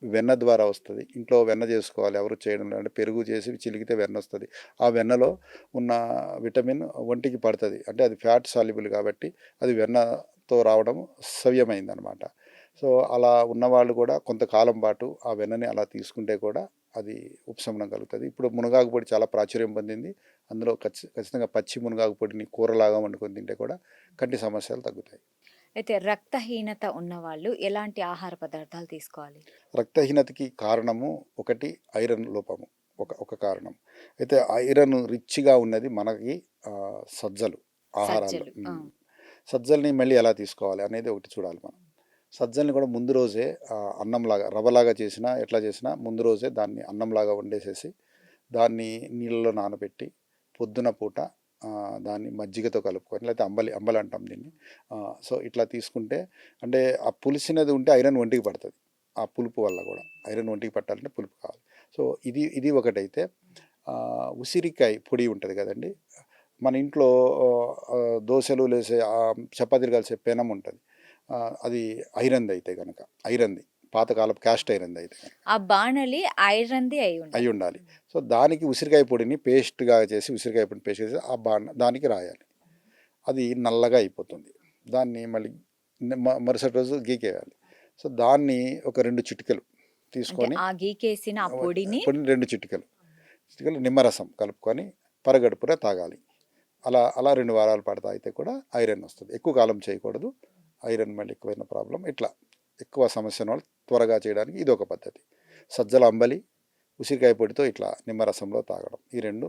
వెన్న ద్వారా వస్తది. ఇంట్లో వెన్న చేసుకోవాలి. ఎవరు చేయడం లేదు. అంటే పెరుగు చేసి చిలికితే వెన్నొస్తది. ఆ వెన్నలో ఉన్న విటమిన్ ఒంటికి పడతది. అంటే అది ఫ్యాట్ సాల్యుబుల్ కాబట్టి అది వెన్నతో రావడం సవ్యమైందనమాట. సో, అలా ఉన్నవాళ్ళు కూడా కొంతకాలం పాటు ఆ వెన్నని అలా తీసుకుంటే కూడా అది ఉపశమనం కలుగుతది. ఇప్పుడు మునగాకు పొడి చాలా ప్రాచుర్యం పొందింది. అందులో ఖచ్చితంగా పచ్చి మునగాకు పొడిని కూరలాగా వండుకొని తింటే కూడా కంటి సమస్యలు తగ్గుతాయి. అయితే రక్తహీనత ఉన్నవాళ్ళు ఎలాంటి ఆహార పదార్థాలు తీసుకోవాలి? రక్తహీనతకి కారణము ఒకటి ఐరన్ లోపము. ఒక కారణం. అయితే ఐరన్ రిచ్‌గా ఉన్నది మనకి సజ్జలు ఆహారాల్లో. సజ్జలు. ఆ! సజ్జల్ని మళ్ళీ ఎలా తీసుకోవాలి అనేది ఒకటి చూడాలి మనం. సజ్జల్ని కూడా ముందు రోజే అన్నంలాగా రవ్వలాగా చేసినా, ఎట్లా చేసినా ముందు రోజే దాన్ని అన్నంలాగా వండేసేసి, దాన్ని నీళ్ళలో నానబెట్టి, పొద్దున పూట దాన్ని మజ్జిగతో కలుపుకొని లేకపోతే అంబలి అంటాం దీన్ని. సో, ఇట్లా తీసుకుంటే అంటే ఆ పులిసినది ఉంటే ఐరన్ ఒంటికి పడతది. ఆ పులుపు వల్ల గూడా. ఐరన్ ఒంటికి పట్టాలంటే పులుపు కావాలి. సో, ఇది ఒకటైతే ఉసిరికాయ పొడి ఉంటది గదండీ! మన ఇంట్లో దోసెలు లేసే చపాతీలు కాల్చే పెనం ఉంటది. అది ఐరన్‌దయితే గనక ఐరన్‌ది. పాతకాలపు క్యాస్ట్ ఐరన్‌దయితే గనక ఆ బాణలి ఐరన్‌ది అయ్యుండాలి. అయ్యుండాలి. సో, దానికి ఉసిరికాయ పొడిని పేస్ట్‌గా చేసి ఉసిరికాయ పొడిని పేస్ట్ చేసి దానికి రాయాలి. అది నల్లగా అయిపోతుంది. దాన్ని మళ్ళీ మరుసటి రోజు గీకేయాలి. సో, దాన్ని ఒక 2 చిటికెలు అంటే తీసుకొని ఆ గీకేసిన ఆ పొడిని పొడిని 2 చిటికెలు నిమ్మరసం కలుపుకొని పరగడుపున తాగాలి. అలా 2 వారాల పాటు తాగితే కూడా ఐరన్ వస్తది. ఎక్కువ కాలం చేయకూడదు. ఐరన్ మళ్ళీ ఎక్కువైన ప్రాబ్లమ్. ఇట్లా ఎక్కువ సమస్య ఉన్నవాళ్ళు త్వరగా చేయడానికి ఇదొక పద్ధతి. సజ్జల అంబలి, ఉసిరికాయ పొడితో ఇట్లా నిమ్మరసంలో తాగడం. ఈ 2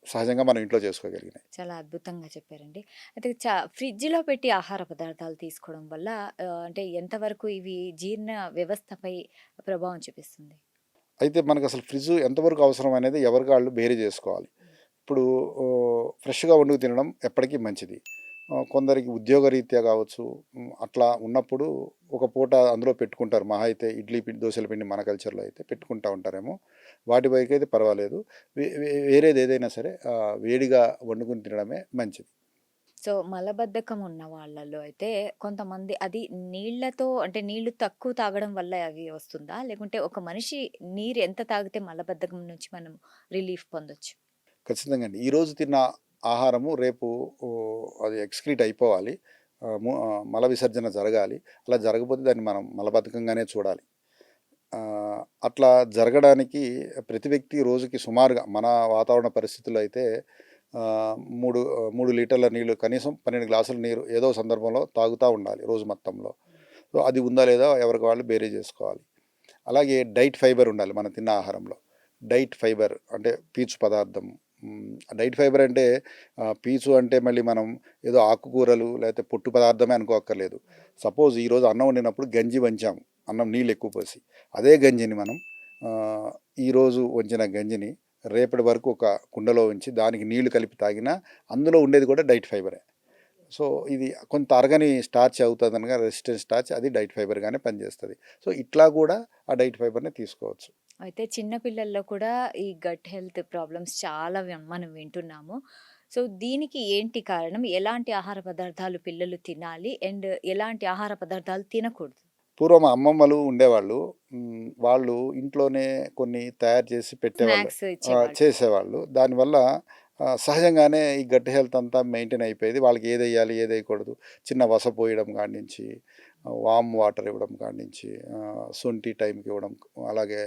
సహజంగా మనం ఇంట్లో చేసుకోగలిగినయి. చాలా అద్భుతంగా చెప్పారండి. అయితే ఫ్రిడ్జ్‌లో పెట్టి ఆహార పదార్థాలు తీసుకోవడం వల్ల అంటే ఎంతవరకు ఇవి జీర్ణ వ్యవస్థపై ప్రభావం చూపిస్తుంది? అయితే మనకసలు ఫ్రిడ్జ్ ఎంతవరకు అవసరం అనేది ఎవరికి ఆళ్ళు బేరీ జేసుకోవాలి. ఇప్పుడు ఫ్రెష్‌గా వండుకు తినడం ఎప్పటికీ మంచిది. కొందరికి ఉద్యోగరీత్యా కావచ్చు, అట్లా ఉన్నప్పుడు ఒక పూట అందులో పెట్టుకుంటారు. మహా అయితే ఇడ్లీ పిండి, దోసల పిండి మన కల్చర్‌లో అయితే పెట్టుకుంటా ఉంటారేమో. వాటి వరకైతే పర్వాలేదు. వేరేది ఏదైనా సరే వేడిగా వండుకొని తినడమే మంచిది. సో, మలబద్ధకం ఉన్న వాళ్ళలో అయితే కొంతమంది అది నీళ్ళతో అంటే నీళ్ళు తక్కువ తాగడం వల్ల అవి వస్తుందా? లేకుంటే ఒక మనిషి నీరు ఎంత తాగితే మలబద్ధకం నుంచి మనం రిలీఫ్ పొందొచ్చు? ఖచ్చితంగా అండి. ఈరోజు తిన్న ఆహారము రేపు అది ఎక్స్‌క్రీట్ అయిపోవాలి. మల విసర్జన జరగాలి. అలా జరగకపోతే దాన్ని మనం మలబద్ధకంగానే చూడాలి. అట్లా జరగడానికి ప్రతి వ్యక్తి రోజుకి సుమారుగా మన వాతావరణ పరిస్థితుల్లో అయితే 3 లీటర్ల నీళ్ళు కనీసం 12 గ్లాసుల నీరు ఏదో సందర్భంలో తాగుతా ఉండాలి రోజు మొత్తంలో. సో, అది ఉందా లేదా ఎవరికి వాళ్ళు బేరీజ్ చేసుకోవాలి. అలాగే డైట్ ఫైబర్ ఉండాలి మనం తిన్న ఆహారంలో. డైట్ ఫైబర్ అంటే పీచు పదార్థం. డైట్ ఫైబర్ అంటే పీచు అంటే మళ్ళీ మనం ఏదో ఆకుకూరలు లేకపోతే పొట్టు పదార్థమే అనుకోక్కర్లేదు. సపోజ్ ఈరోజు అన్నం వండినప్పుడు గంజి వంచాము. అన్నం నీళ్ళు ఎక్కువ పోసి. అదే గంజిని మనం ఈరోజు వంచిన గంజిని రేపటి వరకు ఒక కుండలో ఉంచి దానికి నీళ్లు కలిపి తాగినా అందులో ఉండేది కూడా డైట్ ఫైబరే. సో, ఇది కొంత అరగని స్టార్చ్ అవుతుందనగా రెసిస్టెంట్ స్టార్చ్ అది డైట్ ఫైబర్‌గానే పనిచేస్తది. సో, ఇట్లా కూడా ఆ డైట్ ఫైబర్‌ని తీసుకోవచ్చు. అయితే చిన్న పిల్లల్లో కూడా ఈ గట్ హెల్త్ ప్రాబ్లమ్స్ చాలా మనం వింటున్నాము. సో, దీనికి ఏంటి కారణం? ఎలాంటి ఆహార పదార్థాలు పిల్లలు తినాలి? అండ్ ఎలాంటి ఆహార పదార్థాలు తినకూడదు? పూర్వం అమ్మమ్మలు ఉండేవాళ్ళు. వాళ్ళు ఇంట్లోనే కొన్ని తయారు చేసి పెట్టేవాళ్ళు. స్నాక్స్ ఇచ్చేవాళ్ళు. చేసేవాళ్ళు. దానివల్ల సహజంగానే ఈ గట్ హెల్త్ అంతా మెయింటైన్ అయిపోయేది. వాళ్ళకి ఏదెయ్యాలి, ఏదెయకూడదు. చిన్న వస పోయడం కాడ్నించి, వామ్ వాటర్ ఇవ్వడం కాడ్నించి, శొంఠి టైంకి ఇవ్వడం, అలాగే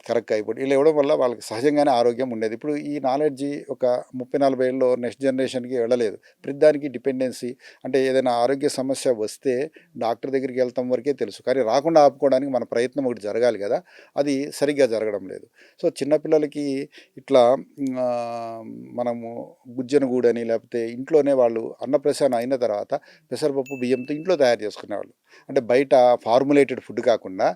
కరక్కాయ పొడి ఇలా ఇవ్వడం వల్ల వాళ్ళకి సహజంగానే ఆరోగ్యం ఉండేది. ఇప్పుడు ఈ నాలెడ్జి ఒక 30, 40 ఏళ్ళలో నెక్స్ట్ జనరేషన్‌కి వెళ్ళలేదు. ప్రతిదానికి డిపెండెన్సీ అంటే ఏదైనా ఆరోగ్య సమస్య వస్తే డాక్టర్ దగ్గరికి వెళ్తాం వరకే తెలుసు. కానీ రాకుండా ఆపుకోవడానికి మన ప్రయత్నం ఒకటి జరగాలి కదా! అది సరిగ్గా జరగడం లేదు. సో, చిన్నపిల్లలకి ఇట్లా మనము గుజ్జనగూడని లేకపోతే ఇంట్లోనే వాళ్ళు అన్నప్రాసన అయిన తర్వాత పెసరపప్పు, బియ్యంతో ఇంట్లో తయారు చేసుకునేవాళ్ళు. అంటే బయట ఫార్ములేటెడ్ ఫుడ్ కాకుండా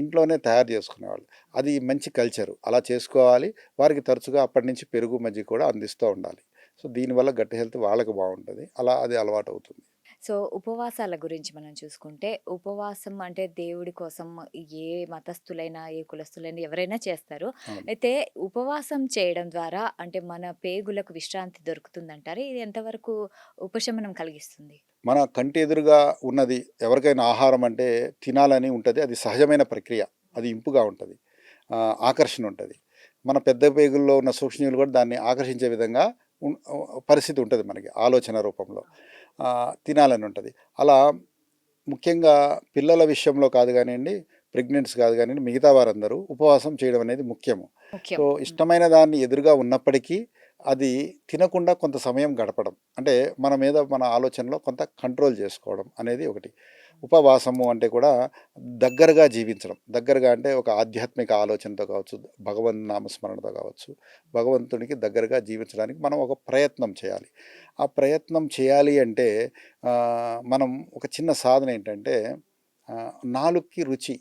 ఇంట్లోనే తయారు చేసుకునేవాళ్ళు. అది మంచి కల్చరు. అలా చేసుకోవాలి. వారికి తరచుగా అప్పటినుంచి పెరుగు, మజ్జిగ కూడా అందిస్తూ ఉండాలి. సో, దీనివల్ల గట్ హెల్త్ వాళ్ళకి బావుంటది. అలా అది అలవాటవుతుంది. సో, ఉపవాసాల గురించి మనం చూసుకుంటే, ఉపవాసం అంటే దేవుడి కోసం ఏ మతస్థులైనా, ఏ కులస్తులైనా ఎవరైనా చేస్తారు. అవును. అయితే ఉపవాసం చేయడం ద్వారా అంటే మన పేగులకు విశ్రాంతి దొరుకుతుందంటారా? ఇది ఎంతవరకు ఉపశమనం కలిగిస్తుంది? మన కంటి ఎదురుగా ఉన్నది ఎవరికైనా ఆహారం అంటే తినాలని ఉంటది. అది సహజమైన ప్రక్రియ. అది ఇంపుగా ఉంటది. ఆకర్షణ ఉంటది. మన పెద్ద పేగుల్లో ఉన్న సూక్ష్మజీవులు కూడా దాన్ని ఆకర్షించే విధంగా పరిస్థితి ఉంటది మనకి ఆలోచన రూపంలో. తినాలని ఉంటది. అలా ముఖ్యంగా పిల్లల విషయంలో కాదు గానియండి, ప్రెగ్నెంట్స్ కాదు గానియండి, మిగతా వారందరూ ఉపవాసం చేయడం అనేది ముఖ్యము. ముఖ్యం. సో, ఇష్టమైన దాన్ని ఎదురుగా ఉన్నప్పటికీ అది తినకుండా కొంత సమయం గడపడం. అంటే మన మీద మన ఆలోచనలో కొంత కంట్రోల్ చేసుకోవడం అనేది ఒకటి. ఉపవాసము అంటే కూడా దగ్గరగా జీవించడం. దగ్గరగా అంటే ఒక ఆధ్యాత్మిక ఆలోచనతో కావచ్చు, భగవన్ నామస్మరణతో కావచ్చు, భగవంతునికి దగ్గరగా జీవించడానికి మనం ఒక ప్రయత్నం చేయాలి. ఆ ప్రయత్నం చేయాలి అంటే మనం ఒక చిన్న సాధన ఏంటంటే నాలుకకి రుచి,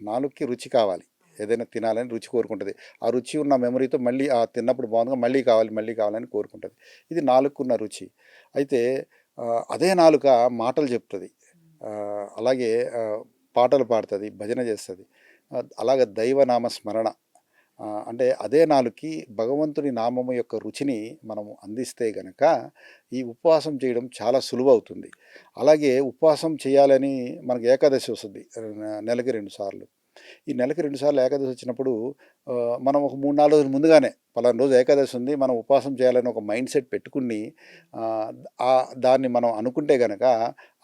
నాలుకకి రుచి కావాలి. ఏదైనా తినాలని రుచి కోరుకుంటది. ఆ రుచి ఉన్న మెమరీతో మళ్ళీ తిన్నప్పుడు బాగుందిగా మళ్ళీ కావాలి, మళ్ళీ కావాలని కోరుకుంటది. ఇది నాలుకకున్న రుచి. అయితే అదే నాలుక మాటలు చెప్తది. అలాగే పాటలు పాడుతది, భజన చేస్తది. అలాగే దైవనామ స్మరణ అంటే అదే నాలుకకి భగవంతుని నామము యొక్క రుచిని మనము అందిస్తే గనక ఈ ఉపవాసం చేయడం చాలా సులువవుతుంది. అలాగే ఉపవాసం చేయాలని మనకు ఏకాదశి వస్తది. నెలకి 2 సార్లు. ఈ నెలకి 2 సార్లు ఏకాదశి వచ్చినప్పుడు మనం ఒక 3, 4 రోజులు ముందుగానే పలానా రోజు ఏకాదశి ఉంది. మనం ఉపవాసం చేయాలని ఒక మైండ్ సెట్ పెట్టుకుని దాన్ని మనం అనుకుంటే గనక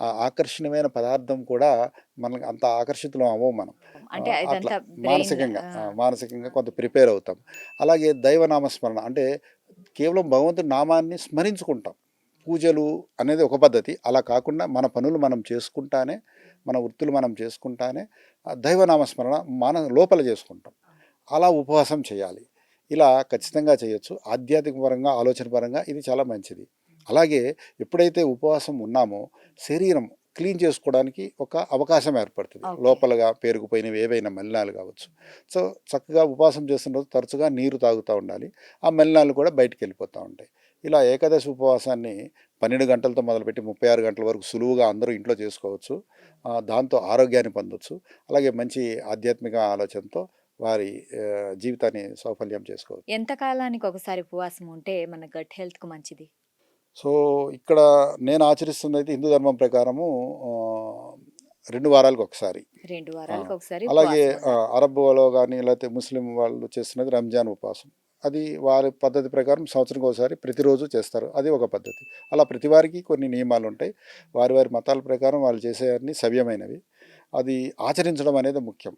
ఆ ఆకర్షణీయమైన పదార్థం కూడా మనకు అంత ఆకర్షితులం అవ్వము మనం. అంటే అట్లా ఇదంతా బ్రెయిన్ మానసికంగా కొంత ప్రిపేర్ అవుతాం. అలాగే దైవనామస్మరణ అంటే కేవలం భగవంతుడి నామాన్ని స్మరించుకుంటాం. పూజలు అనేది ఒక పద్ధతి. అలా కాకుండా మన పనులు మనం చేసుకుంటానే, మన వృత్తులు మనం చేసుకుంటానే దైవనామస్మరణ లోపల చేసుకుంటాం. అలా ఉపవాసం చేయాలి. ఇలా ఖచ్చితంగా చేయొచ్చు. ఆధ్యాత్మిక పరంగా, ఆలోచన పరంగా ఇది చాలా మంచిది. అలాగే ఎప్పుడైతే ఉపవాసం ఉన్నామో శరీరం క్లీన్ చేసుకోవడానికి ఒక అవకాశం ఏర్పడుతుంది. ఓకే. లోపలగా పేరుకుపోయినవి ఏవైనా మలినాలు కావచ్చు. సో, చక్కగా ఉపవాసం చేస్తున్న రోజు తరచుగా నీరు తాగుతూ ఉండాలి. ఆ మలినాలు కూడా బయటికి వెళ్ళిపోతూ ఉంటాయి. ఇలా ఏకాదశి ఉపవాసాన్ని 12 గంటలతో మొదలుపెట్టి 36 గంటల వరకు సులువుగా అందరూ ఇంట్లో చేసుకోవచ్చు. దాంతో ఆరోగ్యాన్ని పొందొచ్చు. అలాగే మంచి ఆధ్యాత్మిక ఆలోచనతో వారి జీవితాన్ని సౌఫల్యం చేసుకోవచ్చు. ఎంత కాలానికి ఒకసారి ఉపవాసం ఉంటే మన గట్ హెల్త్‌కు మంచిది? సో, ఇక్కడ నేను ఆచరిస్తుందయితే హిందూ ధర్మం ప్రకారము ఆహ్, 2 వారాలకొకసారి. 2 ఆ! వారాలకు ఒకసారి అలాగే ఉపవాసం ఉంటారు. అరబ్బులో గాని, లేతే ముస్లిం వాళ్ళు చేస్తున్నది రంజాన్ ఉపవాసం. అది వారి పద్ధతి ప్రకారం సంవత్సరానికోసారి ప్రతిరోజు చేస్తారు. అది ఒక పద్ధతి. అలా ప్రతి వారికి కొన్ని నియమాలుంటాయి. వారి వారి మతాల ప్రకారం వాళ్ళు చేసేవన్నీ సవ్యమైనవి. అది ఆచరించడం అనేది ముఖ్యం.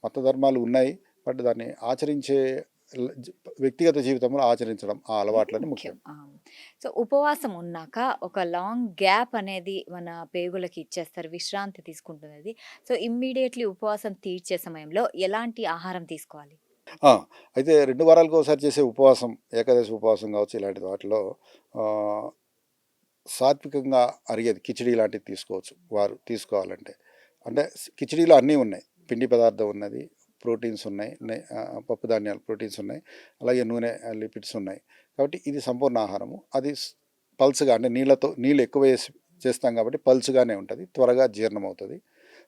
మత ధర్మాలు ఉన్నాయి. బట్ దాన్ని ఆచరించే ల్ జ వ్యక్తిగత జీవితంలో ఆచరించడం ఆ అలవాట్లని ముఖ్యం. ముఖ్యం. సో, ఉపవాసం ఉన్నాక ఒక లాంగ్ గ్యాప్ అనేది మన పేగులకి ఇచ్చేస్తారు. విశ్రాంతి తీసుకుంటుందది. సో, ఇమ్మీడియేట్‌లీ ఉపవాసం తీర్చే సమయంలో ఎలాంటి ఆహారం తీసుకోవాలి? ఆ! అయితే 2 వారాలకోసారి చేసే ఉపవాసం, ఏకాదశి ఉపవాసం కావచ్చు ఇలాంటి వాటిలో ఆహ్, సాత్వికంగా అరిగేది కిచిడీ లాంటిది తీసుకోవచ్చు వారు తీసుకోవాలంటే. అంటే కిచిడీలో అన్నీ ఉన్నాయి. పిండి పదార్థం ఉన్నది, ప్రోటీన్స్ ఉన్నాయి, పప్పు ధాన్యాలు ప్రోటీన్స్ ఉన్నాయి. అలాగే నూనె లిపిడ్స్ ఉన్నాయి. కాబట్టి ఇది సంపూర్ణ ఆహారము. అది పల్స్‌గా అంటే నీళ్ళు ఎక్కువ వేసి చేస్తాం కాబట్టి పల్స్‌గానే ఉంటది. త్వరగా జీర్ణమవుతది.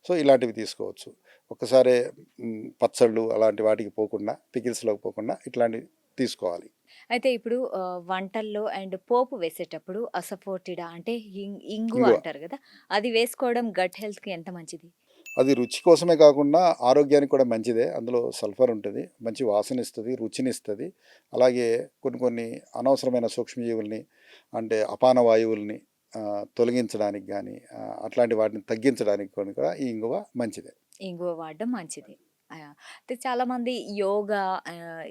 సో, ఇలాంటివి తీసుకోవచ్చు. ఒక్కసారే పచ్చళ్ళు అలాంటి వాటికి పోకుండా, పికిల్స్‌లోకి పోకుండా ఇట్లాంటివి తీసుకోవాలి. అయితే ఇప్పుడు వంటల్లో అండ్ పోపు వేసేటప్పుడు అసఫోటిడా అంటే ఇంగువ ఇంగువ. అంటారు గదా! అది వేసుకోవడం గట్ హెల్త్‌కి ఎంత మంచిది? అది రుచి కోసమే కాకుండా ఆరోగ్యానికి కూడా మంచిదే. అందులో సల్ఫర్ ఉంటది. మంచి వాసనిస్తది, రుచినిస్తది. అలాగే కొన్ని కొన్ని అనవసరమైన సూక్ష్మజీవుల్ని అంటే అపాన వాయువుల్ని తొలగించడానికి గానీ, అట్లాంటి వాటిని తగ్గించడానికి కూడా ఈ ఇంగువ మంచిదే. ఇంగువ వాడడం మంచిది. అయితే చాలామంది యోగా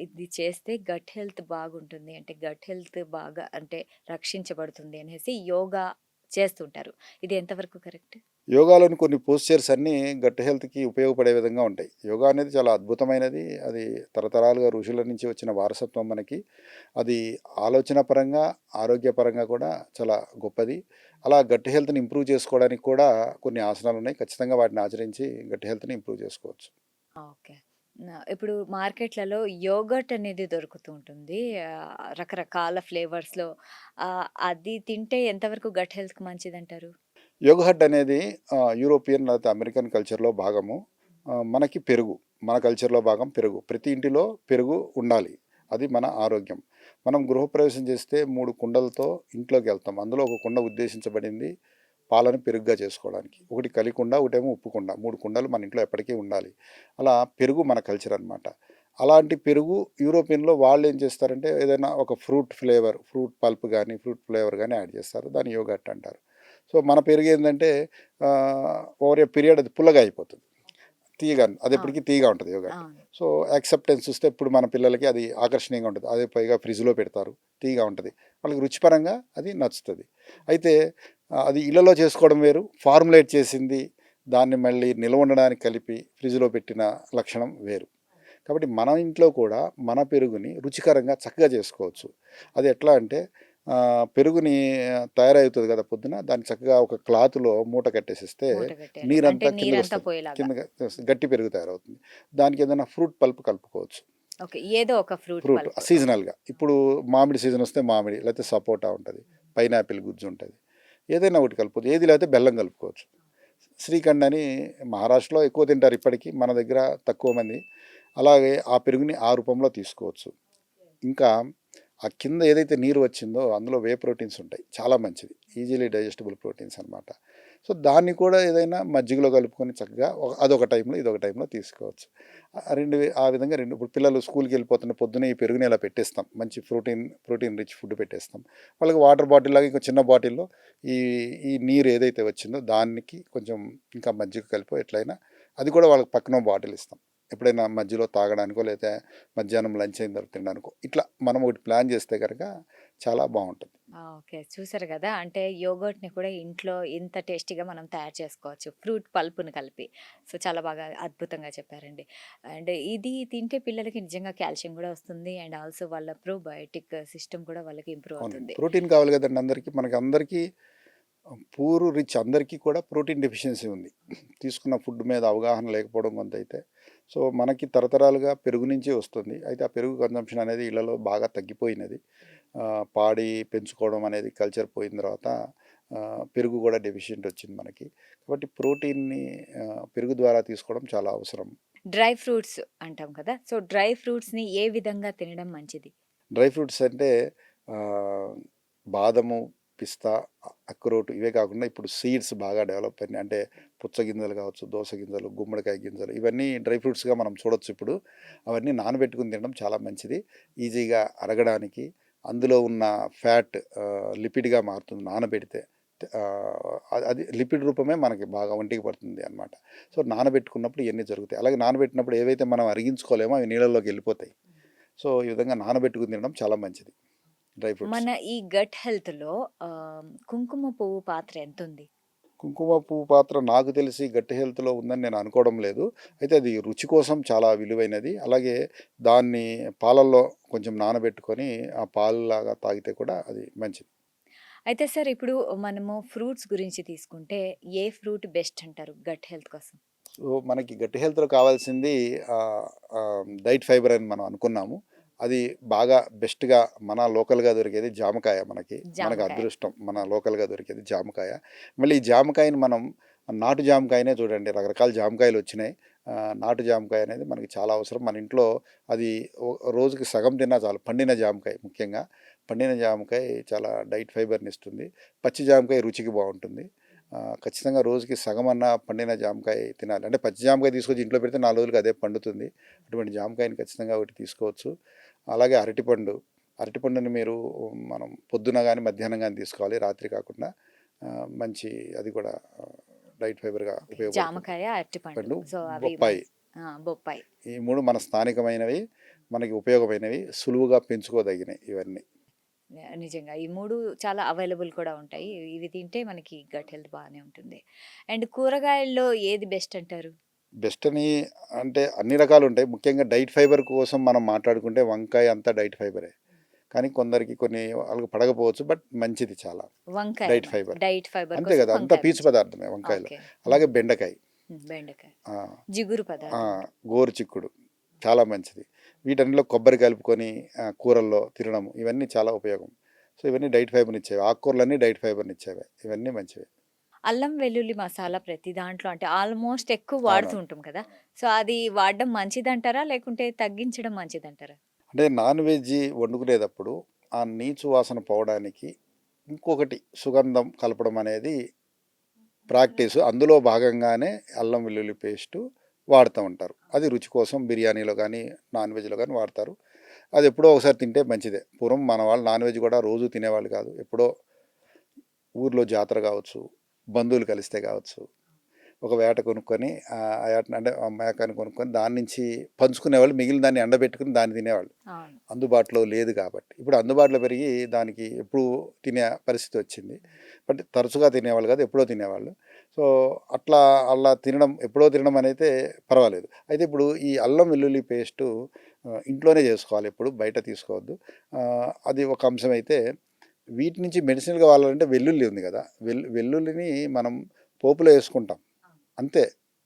ఇది చేస్తే గట్ హెల్త్ బాగుంటుంది. అంటే గట్ హెల్త్ బాగా అంటే రక్షించబడుతుంది అనేసి యోగా చేస్తుంటారు. ఇది ఎంతవరకు కరెక్ట్? యోగాలోని కొన్ని పోస్చర్స్ అన్నీ గట్ హెల్త్‌కి ఉపయోగపడే విధంగా ఉంటాయి. యోగా అనేది చాలా అద్భుతమైనది. అది తరతరాలుగా ఋషుల నుంచి వచ్చిన వారసత్వం మనకి. అది ఆలోచన పరంగా, ఆరోగ్యపరంగా కూడా చాలా గొప్పది. అలా గట్ హెల్త్‌ని ఇంప్రూవ్ చేసుకోవడానికి కూడా కొన్ని ఆసనాలున్నాయి. ఖచ్చితంగా వాటిని ఆచరించి గట్ హెల్త్‌ని ఇంప్రూవ్ చేసుకోవచ్చు. ఓకే. ఇప్పుడు మార్కెట్‌లలో యోగర్ట్ అనేది దొరుకుతూ ఉంటుంది. రకరకాల ఫ్లేవర్స్‌లో అది తింటే ఎంతవరకు గట్ హెల్త్‌కి మంచిదంటారు? యోగహట్ అనేది యూరోపియన్ లేకపోతే అమెరికన్ కల్చర్‌లో భాగము. మనకి పెరుగు. మన కల్చర్‌లో భాగం పెరుగు. ప్రతి ఇంటిలో పెరుగు ఉండాలి. అది మన ఆరోగ్యం. మనం గృహప్రవేశం చేస్తే 3 కుండలతో ఇంట్లోకెళ్తాం. అందులో ఒక కుండ ఉద్దేశించబడింది పాలను పెరుగుగా చేసుకోవడానికి. ఒకటి కలికుండ, ఒకటేమో ఉప్పు కుండ. 3 కుండలు మన ఇంట్లో ఎప్పటికీ ఉండాలి. అలా పెరుగు మన కల్చర్ అనమాట. అలాంటి పెరుగు యూరోపియన్‌లో వాళ్ళేం చేస్తారంటే ఏదైనా ఒక ఫ్రూట్ పల్ప్ గానీ, ఫ్రూట్ ఫ్లేవర్ గానీ యాడ్ చేస్తారు. దాన్ని యోగర్ట్ అంటారు. సో, మన పెరుగేందంటే ఓవర్ ఎ పీరియడ్ అది పుల్లగా అయిపోతుంది. తీయగా అవును. అదెప్పటికి తీయగా ఉంటది యోగర్ట్. అవును. సో, యాక్సెప్టెన్స్ చూస్తే ఇప్పుడు మన పిల్లలకి అది ఆకర్షణీయంగా ఉంటది. అదే పైగా ఫ్రిడ్జ్‌లో పెడతారు. తీయగా ఉంటది. వాళ్ళకి రుచిపరంగా అది నచ్చుతది. అయితే అది ఇళ్లలో చేసుకోవడం వేరు. ఫార్ములేట్ చేసింది దాన్ని మళ్ళీ నిల్వ ఉండడానికి కలిపి ఫ్రిడ్జ్‌లో పెట్టిన లక్షణం వేరు. కాబట్టి మన ఇంట్లో కూడా మన పెరుగుని రుచికరంగా చక్కగా చేసుకోవచ్చు. అది ఎట్లా అంటే పెరుగుని తయారవుతది కదా పొద్దున. దాన్ని చక్కగా ఒక క్లాత్‌లో మూట కట్టేసిస్తే మూట కట్టేయాలి. అంటే నీరంతా నీరంతా కిందకొస్తది. పోయేలాగా. కిందకి గట్టి పెరుగు తయారవుతుంది. దానికి ఏదైనా ఫ్రూట్ పల్ప్ కలుపుకోవచ్చు. ఓకే. ఏదో ఒక ఫ్రూట్ ఫ్రూట్ పల్ప్. ఓకే. సీజనల్‌గా. ఇప్పుడు మామిడి సీజన్ వస్తే మామిడి, లేకపోతే సపోటా ఉంటది. పైనాపిల్ గుజ్జు ఉంటది. ఏదైనా ఒకటి కలుపుకోవచ్చు. ఏది లేకపోతే బెల్లం కలుపుకోవచ్చు. శ్రీఖండ్ అని మహారాష్ట్రలో ఎక్కువ తింటారు ఇప్పటికి. మన దగ్గర తక్కువ మంది. అలాగే ఆ పెరుగుని ఆ రూపంలో తీసుకోవచ్చు. ఇంకా ఆ కింద ఏదైతే నీరు వచ్చిందో అందులో ప్రోటీన్స్ ఉంటాయి. చాలా మంచిది. ఈజీలీ డైజెస్టిబుల్ ప్రోటీన్స్ అనమాట. సో, దాన్ని కూడా ఏదైనా మజ్జిగలో కలుపుకొని చక్కగా అదొక టైంలో, ఇదొక టైంలో తీసుకోవచ్చు. 2 ఆ విధంగా 2 ఇప్పుడు పిల్లలు స్కూల్‌కి వెళ్ళిపోతున్న పొద్దున్నే ఈ పెరుగుని ఇలా పెట్టేస్తాం. మంచి ప్రోటీన్ రిచ్ ఫుడ్ పెట్టేస్తాం. వాళ్ళకి వాటర్ బాటిల్ లాగా ఇంకో చిన్న బాటిల్‌లో ఈ ఈ నీరు ఏదైతే వచ్చిందో దానికి కొంచెం ఇంకా మజ్జిగ కలిపో ఎట్లయినా అది కూడా వాళ్ళకి పక్కన బాటిల్ ఇస్తాం. ఎప్పుడైనా మధ్యలో తాగడానికో లేతే మధ్యాహ్నం లంచ్ అయిన తర్వాత తినడానికో ఇట్లా మనం ఒకటి ప్లాన్ చేస్తే గనక చాలా బావుంటుంది. ఓకే. చూసారు గదా! అంటే యోగర్ట్‌ని కూడా ఇంట్లో ఇంత టేస్టీగా మనం తయారు చేసుకోవచ్చు. ఫ్రూట్ పల్ప్‌ని కలిపి. సో, చాలా బాగా అద్భుతంగా చెప్పారండి. అండ్ ఇది తింటే పిల్లలకి నిజంగా కాల్షియం గూడా వస్తుంది. అండ్ ఆల్సో వాళ్ళ ప్రోబయోటిక్ సిస్టమ్ కూడా వాళ్ళకి ఇంప్రూవ్ అవునండి. అవుతుంది. ప్రోటీన్ కావాలి కదండీ అందరికీ. మనకందరికీ పూర్ రిచ్ అందరికీ కూడా ప్రోటీన్ డెఫిషియన్సీ ఉంది. తీసుకున్న ఫుడ్ మీద అవగాహన లేకపోవడం కొంతైతే. సో, మనకి తరతరాలుగా పెరుగు నుంచే వస్తుంది. అయితే ఆ పెరుగు కన్జంప్షన్ అనేది ఇళ్లలో బాగా తగ్గిపోయినది. పాడి పెంచుకోవడం అనేది కల్చర్ పోయిన తర్వాత పెరుగు కూడా డెఫిషియెంట్ వచ్చింది మనకి. కాబట్టి ప్రోటీన్‌ని పెరుగు ద్వారా తీసుకోవడం చాలా అవసరం. డ్రై ఫ్రూట్స్ అంటాం కదా! సో, డ్రై ఫ్రూట్స్‌ని ఏ విధంగా తినడం మంచిది? డ్రై ఫ్రూట్స్ అంటే ఆహ్, బాదము, పిస్తా, అక్రోట్ ఇవే కాకుండా ఇప్పుడు సీడ్స్ బాగా డెవలప్ అయినాయి. అంటే పుచ్చగింజలు కావచ్చు, దోస గింజలు, గుమ్మడికాయ గింజలు ఇవన్నీ డ్రై ఫ్రూట్స్గా మనం చూడొచ్చు ఇప్పుడు. అవన్నీ నానబెట్టుకుని తినడం చాలా మంచిది. ఈజీగా అరగడానికి, అందులో ఉన్న ఫ్యాట్ లిపిడ్గా మారుతుంది నానబెడితే. అది లిపిడ్ రూపమే మనకి బాగా ఒంటికి పడుతుంది అనమాట. సో నానబెట్టుకున్నప్పుడు ఇవన్నీ జరుగుతాయి. అలాగే నానబెట్టినప్పుడు ఏవైతే మనం అరిగించుకోలేమో అవి నీళ్ళలోకి వెళ్ళిపోతాయి. సో ఈ విధంగా నానబెట్టుకుని తినడం చాలా మంచిది డ్రై ఫ్రూట్స్. మన ఈ గట్ హెల్త్‌లో కుంకుమ పువ్వు పాత్ర ఎంతుంది? కుంకుమ పువ్వు పాత్ర నాకు తెలిసి గట్టి హెల్త్లో ఉందని నేను అనుకోవడం లేదు. అయితే అది రుచి కోసం చాలా విలువైనది. అలాగే దాన్ని పాలల్లో కొంచెం నానబెట్టుకొని ఆ పాలులాగా తాగితే కూడా అది మంచిది. అయితే సార్ ఇప్పుడు మనము ఫ్రూట్స్ గురించి తీసుకుంటే ఏ ఫ్రూట్ బెస్ట్ అంటారు గట్ హెల్త్ కోసం? సో మనకి గట్టి హెల్త్లో కావాల్సింది డైట్ ఫైబర్ అని మనం అనుకున్నాము. అది బాగా బెస్ట్గా మన లోకల్గా దొరికేది జామకాయ. మనకి జామకాయ. అదృష్టం మన లోకల్గా దొరికేది జామకాయ. మళ్ళీ ఈ జామకాయని మనం నాటు జామకాయనే చూడండి, రకరకాల జామకాయలు వచ్చినాయి. నాటు జామకాయ అనేది మనకి చాలా అవసరం. మన ఇంట్లో అది రోజుకి సగం తిన్నా చాలు. పండిన జామకాయ, ముఖ్యంగా పండిన జామకాయ చాలా డైట్ ఫైబర్ని ఇస్తుంది. పచ్చి జామకాయ రుచికి బాగుంటుంది. ఖచ్చితంగా రోజుకి సగం అన్న పండిన జామకాయ తినాలి. అంటే పచ్చి జామకాయ తీసుకొచ్చి ఇంట్లో పెడితే 4 రోజులకి అదే పండుతుంది. అటువంటి జామకాయని ఖచ్చితంగా ఒకటి తీసుకోవచ్చు. అలాగే అరటిపండుని మీరు మనం పొద్దున కానీ మధ్యాహ్నం కానీ తీసుకోవాలి, రాత్రి కాకుండా. మంచి అది కూడా డైట్ ఫైబర్గా ఉపయోగపడుతుంది. జామకాయ, అరటిపండు. పండు, సో అవి బొప్పాయి, బొప్పాయి. ఈ 3 మన స్థానికమైనవి, మనకి ఉపయోగమైనవి, సులువుగా పెంచుకోదగినవి ఇవన్నీ. నిజంగా ఈ 3 చాలా అవైలబుల్ కూడా ఉంటాయి. ఇవి తింటే మనకి గట్ హెల్త్ బాగానే ఉంటుంది. అండ్ కూరగాయల్లో ఏది బెస్ట్ అంటారు? బెస్ట్ అని అంటే అన్ని రకాలు ఉంటాయి. ముఖ్యంగా డైట్ ఫైబర్ కోసం మనం మాట్లాడుకుంటే వంకాయ అంతా డైట్ ఫైబరే. కానీ కొందరికి కొన్ని వాళ్ళకి పడకపోవచ్చు, బట్ మంచిది చాలా వంకాయ డైట్ ఫైబర్. డైట్ ఫైబర్ అంతే కోసం కదా, అంతా వంకాయ పీచు మంచిది. పదార్థమే వంకాయలో. ఓకే. అలాగే బెండకాయ, బెండకాయ ఆ, జిగురు ఆ, పదార్థం. గోరు చిక్కుడు చాలా మంచిది. వీటన్నిలో కొబ్బరి కలుపుకొని కూరల్లో తినడం ఇవన్నీ చాలా ఉపయోగం. సో ఇవన్నీ డైట్ ఫైబర్ని ఇచ్చేవి. ఆకుకూరలన్నీ డైట్ ఫైబర్ని ఇచ్చేవి. ఇవన్నీ మంచివి. అల్లం వెల్లుల్లి మసాలా ప్రతి దాంట్లో అంటే ఆల్మోస్ట్ ఎక్కువ వాడుతూ అవునవును. ఉంటాం కదా! సో అది వాడడం మంచిదంటారా? లేకుంటే తగ్గించడం మంచిదంటారా? అంటే నాన్ వెజ్ వండుకునేటప్పుడు ఆ నీచు వాసన పోవడానికి ఇంకొకటి సుగంధం కలపడం అనేది ప్రాక్టీసు. అందులో భాగంగానే అల్లం వెల్లుల్లి పేస్టు వాడుతూ ఉంటారు. అది రుచి కోసం బిర్యానీలో కానీ నాన్ వెజ్లో కానీ వాడతారు. అది ఎప్పుడో ఒకసారి తింటే మంచిదే. పూర్వం మన వాళ్ళు నాన్ వెజ్ కూడా రోజు తినేవాళ్ళు కాదు. ఎప్పుడో ఊర్లో జాతర కావచ్చు, బంధువులు కలిస్తే కావచ్చు, ఒక వేట కొనుక్కొని ఆ వేటను అంటే ఆ మేకని కొనుక్కొని దాని నుంచి పంచుకునేవాళ్ళు, మిగిలిన దాన్ని ఎండబెట్టుకుని దాన్ని తినేవాళ్ళు. అవును. అందుబాటులో లేదు కాబట్టి. ఇప్పుడు అందుబాటులో పెరిగి దానికి ఎప్పుడు తినే పరిస్థితి వచ్చింది. బట్ తరచుగా తినేవాళ్ళు కాదు, ఎప్పుడో తినేవాళ్ళు. సో అలా తినడం, ఎప్పుడో తినడం అనేది పర్వాలేదు. అయితే ఇప్పుడు ఈ అల్లం వెల్లుల్లి పేస్టు ఇంట్లోనే చేసుకోవాలి, ఎప్పుడు బయట తీసుకోవద్దు. అది ఒక అంశం. అయితే వీటి నుంచి మెడిసిన్గా వాడాలంటే వెల్లుల్లి ఉంది కదా, వెల్లుల్లిని మనం పోపులో వేసుకుంటాం అంతే,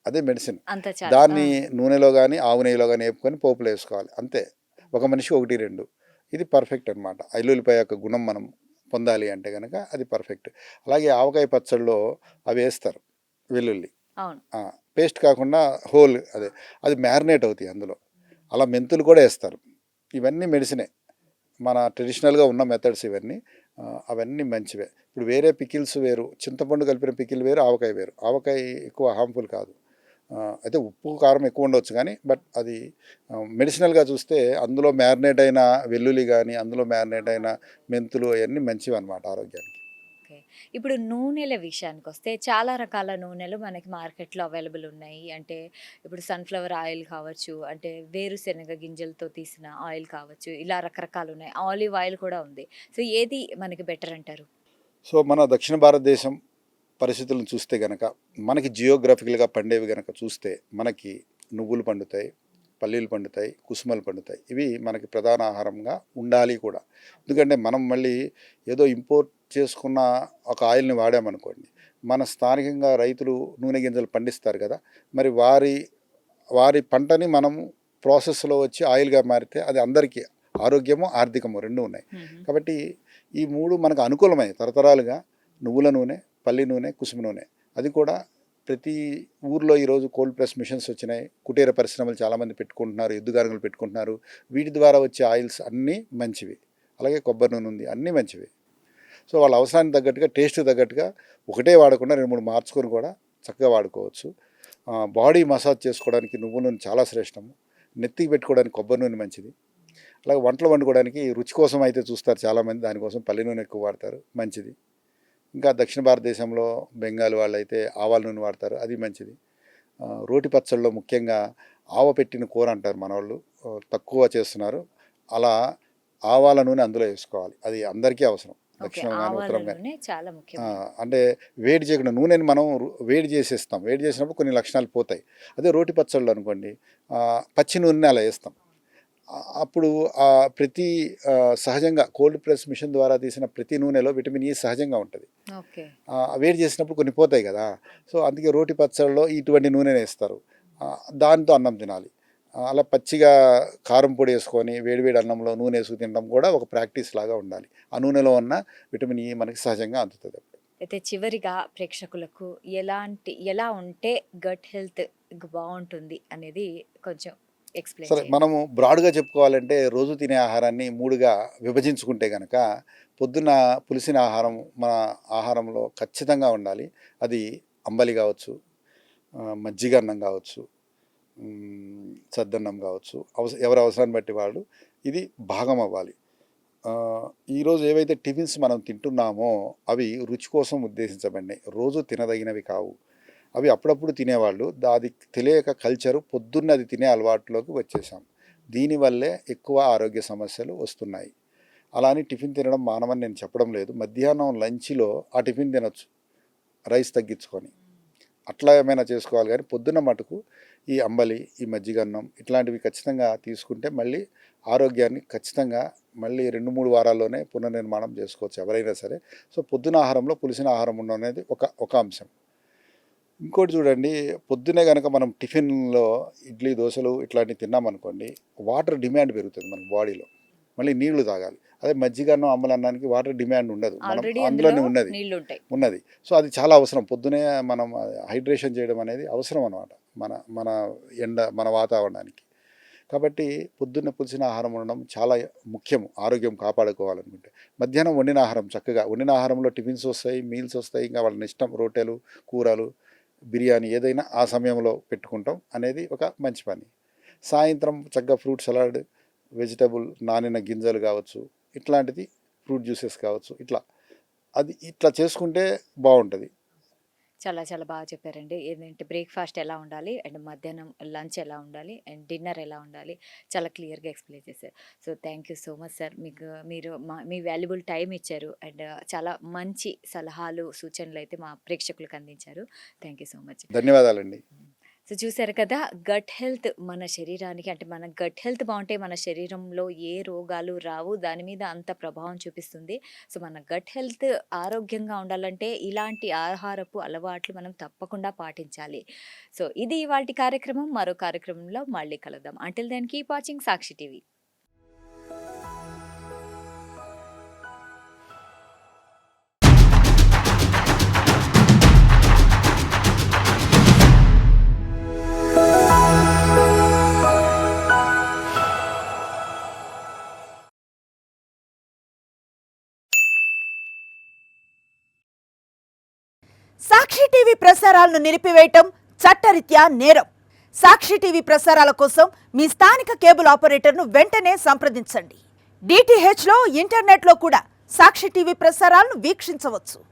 అదే మెడిసిన్. అంత చాలు. దాన్ని నూనెలో కానీ ఆవు నెయ్యిలో కానీ వేపుకొని పోపులో వేసుకోవాలి అంతే. ఒక మనిషి 1, 2 ఇది పర్ఫెక్ట్ అనమాట. ఎల్లుల్లిపాయ యొక్క గుణం మనం పొందాలి అంటే కనుక అది పర్ఫెక్ట్. అలాగే ఆవకాయ పచ్చళ్ళలో అవి వేస్తారు వెల్లుల్లి, అవును. పేస్ట్ కాకుండా హోల్ అదే, అది మ్యారినేట్ అవుతాయి అందులో. అలా మెంతులు కూడా వేస్తారు. ఇవన్నీ మెడిసినే, మన ట్రెడిషనల్గా ఉన్న మెథడ్స్ ఇవన్నీ. అవన్నీ మంచివే. ఇప్పుడు వేరే పికిల్స్ వేరు, చింతపండు కలిపిన పికిల్ వేరు, ఆవకాయ వేరు. ఆవకాయ ఎక్కువ హార్మ్ఫుల్ కాదు. అయితే ఉప్పు కారం ఎక్కువ ఉండవచ్చు కానీ, బట్ అది మెడిసినల్గా చూస్తే అందులో మ్యారినేట్ అయిన వెల్లుల్లి కానీ, అందులో మ్యారినేట్ అయిన మెంతులు అవన్నీ మంచివి అనమాట ఆరోగ్యానికి. ఓకే. ఇప్పుడు నూనెల విషయానికొస్తే చాలా రకాల నూనెలు మనకి మార్కెట్‌లో అవైలబుల్ ఉన్నాయి. అంటే ఇప్పుడు సన్‌ఫ్లవర్ ఆయిల్ కావచ్చు, అంటే వేరుశెనగ గింజలతో తీసిన ఆయిల్ కావచ్చు, ఇలా రకరకాలున్నాయి. ఆలివ్ ఆయిల్ కూడా ఉంది. సో ఏది మనకి బెటర్ అంటారు? సో మన దక్షిణ భారతదేశం పరిస్థితులను చూస్తే గనక, మనకి జియోగ్రఫికల్గా పండేవి గనక చూస్తే, మనకి నువ్వులు పండుతాయి, పల్లీలు పండుతాయి, కుసుమలు పండుతాయి. ఇవి మనకి ప్రధాన ఆహారంగా ఉండాలి కూడా. ఎందుకంటే మనం మళ్ళీ ఏదో ఇంపోర్ట్ చేసుకున్న ఒక ఆయిల్ని వాడామనుకోండి, మన స్థానికంగా రైతులు నూనె గింజలు పండిస్తారు కదా, మరి వారి పంటని మనము ప్రాసెస్లో వచ్చి ఆయిల్గా మారితే అది అందరికీ ఆరోగ్యము, ఆర్థికము 2 ఉన్నాయి. కాబట్టి ఈ 3 మనకు అనుకూలమై తరతరాలుగా నువ్వుల నూనె, పల్లి నూనె, కుసుమ నూనె. అది కూడా ప్రతి ఊర్లో ఈరోజు కోల్డ్ ప్రెస్ మిషన్స్ వచ్చినాయి. కుటీర పరిశ్రమలు చాలామంది పెట్టుకుంటున్నారు, ఎద్దుగానుగలు పెట్టుకుంటున్నారు. వీటి ద్వారా వచ్చే ఆయిల్స్ అన్నీ మంచివి. అలాగే కొబ్బరి నూనె ఉంది, అన్నీ మంచివి. సో వాళ్ళ అవసరానికి తగ్గట్టుగా టేస్ట్ తగ్గట్టుగా ఒకటే వాడకుండా 2-3 మార్చుకొని కూడా చక్కగా వాడుకోవచ్చు. బాడీ మసాజ్ చేసుకోవడానికి నువ్వుల నూనె చాలా శ్రేష్టము. నెత్తికి పెట్టుకోవడానికి కొబ్బరి నూనె మంచిది. అలాగే వంటలు వండుకోవడానికి రుచి కోసం అయితే చూస్తారు చాలామంది, దానికోసం పల్లి నూనె ఎక్కువ వాడతారు, మంచిది. ఇంకా దక్షిణ భారతదేశంలో బెంగాల్ వాళ్ళు అయితే ఆవాల నూనె వాడతారు, అది మంచిది. రోటి పచ్చళ్ళలో ముఖ్యంగా ఆవ పెట్టిన కూర అంటారు మనవాళ్ళు, తక్కువ చేస్తున్నారు. అలా ఆవాల నూనె అందులో వేసుకోవాలి, అది అందరికీ అవసరం, దక్షిణం కానీ ఉత్తరం కానీ. చాలా ముఖ్యం. అంటే వేడి చేయకుండా నూనెని మనం వేడి చేసేస్తాం, వేడి చేసినప్పుడు కొన్ని లక్షణాలు పోతాయి. అదే రోటి పచ్చళ్ళు అనుకోండి, పచ్చి నూనెని అలా వేస్తాం, అప్పుడు ప్రతి సహజంగా కోల్డ్ ప్రెస్ మిషన్ ద్వారా తీసిన ప్రతి నూనెలో విటమిన్ ఈ సహజంగా ఉంటుంది. వేడి చేసినప్పుడు కొన్ని పోతాయి కదా, సో అందుకే రోటి పచ్చళ్ళలో ఇటువంటి నూనెని వేస్తారు, దాంతో అన్నం తినాలి. అలా పచ్చిగా కారం పొడి వేసుకొని వేడివేడి అన్నంలో నూనె వేసుకు తినడం కూడా ఒక ప్రాక్టీస్ లాగా ఉండాలి. ఆ నూనెలో ఉన్న విటమిన్ ఈ మనకి సహజంగా అందుతుంది. అయితే చివరిగా ప్రేక్షకులకు ఎలా ఉంటే గట్ హెల్త్ బాగుంటుంది అనేది కొంచెం ఎక్స్ప్లెయిన్ సరే, చేయండి. మనము బ్రాడ్గా చెప్పుకోవాలంటే రోజు తినే ఆహారాన్ని 3గా విభజించుకుంటే కనుక పొద్దున్న పులిసిన ఆహారం మన ఆహారంలో ఖచ్చితంగా ఉండాలి. అది అంబలి కావచ్చు, మజ్జిగ అన్నం కావచ్చు, సద్దన్నం కావచ్చు, ఎవరి అవసరాన్ని బట్టి వాళ్ళు ఇది భాగం అవ్వాలి. ఈరోజు ఏవైతే టిఫిన్స్ మనం తింటున్నామో అవి రుచి కోసం ఉద్దేశించబడినాయి, రోజు తినదగినవి కావు. అవి అప్పుడప్పుడు తినేవాళ్ళు, అది తెలియక కల్చరు పొద్దున్న అది తినే అలవాటులోకి వచ్చేసాం. దీనివల్లే ఎక్కువ ఆరోగ్య సమస్యలు వస్తున్నాయి. అలా అని టిఫిన్ తినడం మానమని నేను చెప్పడం లేదు. మధ్యాహ్నం లంచ్లో ఆ టిఫిన్ తినొచ్చు, రైస్ తగ్గించుకొని, అట్లా ఏమైనా చేసుకోవాలి. కానీ పొద్దున్న మటుకు ఈ అంబలి, ఈ మజ్జిగన్నం ఇట్లాంటివి ఖచ్చితంగా తీసుకుంటే మళ్ళీ ఆరోగ్యాన్ని ఖచ్చితంగా మళ్ళీ 2-3 వారాల్లోనే పునర్నిర్మాణం చేసుకోవచ్చు ఎవరైనా సరే. సో పొద్దున ఆహారంలో పులిసిన ఆహారం ఉండడం అనేది ఒక అంశం. ఇంకోటి చూడండి, పొద్దునే కనుక మనం టిఫిన్లో ఇడ్లీ, దోశలు ఇట్లాంటివి తిన్నామనుకోండి, వాటర్ డిమాండ్ పెరుగుతుంది మన బాడీలో, మళ్ళీ నీళ్లు తాగాలి. అదే మజ్జిగన్నం, అంబలన్నానికి వాటర్ డిమాండ్ ఉండదు, మనం అందులోనే ఉన్నది. సో అది చాలా అవసరం, పొద్దునే మనం హైడ్రేషన్ చేయడం అనేది అవసరం అన్నమాట మన వాతావరణానికి. కాబట్టి పొద్దున్న పులిసిన ఆహారం ఉండడం చాలా ముఖ్యం ఆరోగ్యం కాపాడుకోవాలనుకుంటే. మధ్యాహ్నం వండిన ఆహారం, చక్కగా వండిన ఆహారంలో టిఫిన్స్ వస్తాయి, మీల్స్ వస్తాయి, ఇంకా వాళ్ళని ఇష్టం రొట్టెలు, కూరలు, బిర్యానీ ఏదైనా ఆ సమయంలో పెట్టుకుంటాం అనేది ఒక మంచి పని. సాయంత్రం చక్కగా ఫ్రూట్ సలాడ్, వెజిటబుల్ నానిన గింజలు కావచ్చు, ఇట్లాంటిది ఫ్రూట్ జ్యూసెస్ కావచ్చు, ఇట్లా చేసుకుంటే బాగుంటుంది. చాలా చాలా బాగా చెప్పారండి. ఏంటంటే బ్రేక్ఫాస్ట్ ఎలా ఉండాలి, అండ్ మధ్యాహ్నం లంచ్ ఎలా ఉండాలి, అండ్ డిన్నర్ ఎలా ఉండాలి, చాలా క్లియర్గా ఎక్స్ప్లెయిన్ చేశారు. So thank you so much sir. మీరు మీ వాల్యుబుల్ టైం ఇచ్చారు, అండ్ చాలా మంచి సలహాలు, సూచనలు అయితే మా ప్రేక్షకులకు అందించారు. Thank you so much. ధన్యవాదాలండి. సో చూసారు కదా, గట్ హెల్త్ మన శరీరానికి, అంటే మన గట్ హెల్త్ బాగుంటే మన శరీరంలో ఏ రోగాలు రావు, దాని మీద అంత ప్రభావం చూపిస్తుంది. సో మన గట్ హెల్త్ ఆరోగ్యంగా ఉండాలంటే ఇలాంటి ఆహారపు అలవాట్లు మనం తప్పకుండా పాటించాలి. సో ఇది ఇవాల్టి కార్యక్రమం. మరో కార్యక్రమంలో మళ్ళీ కలుద్దాం. అంటిల్ దెన్ కీప్ వాచింగ్ సాక్షి టీవీ. సాక్షి టీవీ ప్రసారాలను నిలిపివేయటం చట్టరీత్యా నేరం. సాక్షి టీవీ ప్రసారాల కోసం మీ స్థానిక కేబుల్ ఆపరేటర్ను వెంటనే సంప్రదించండి. DTHలో, ఇంటర్నెట్లో కూడా సాక్షి టీవీ ప్రసారాలను వీక్షించవచ్చు.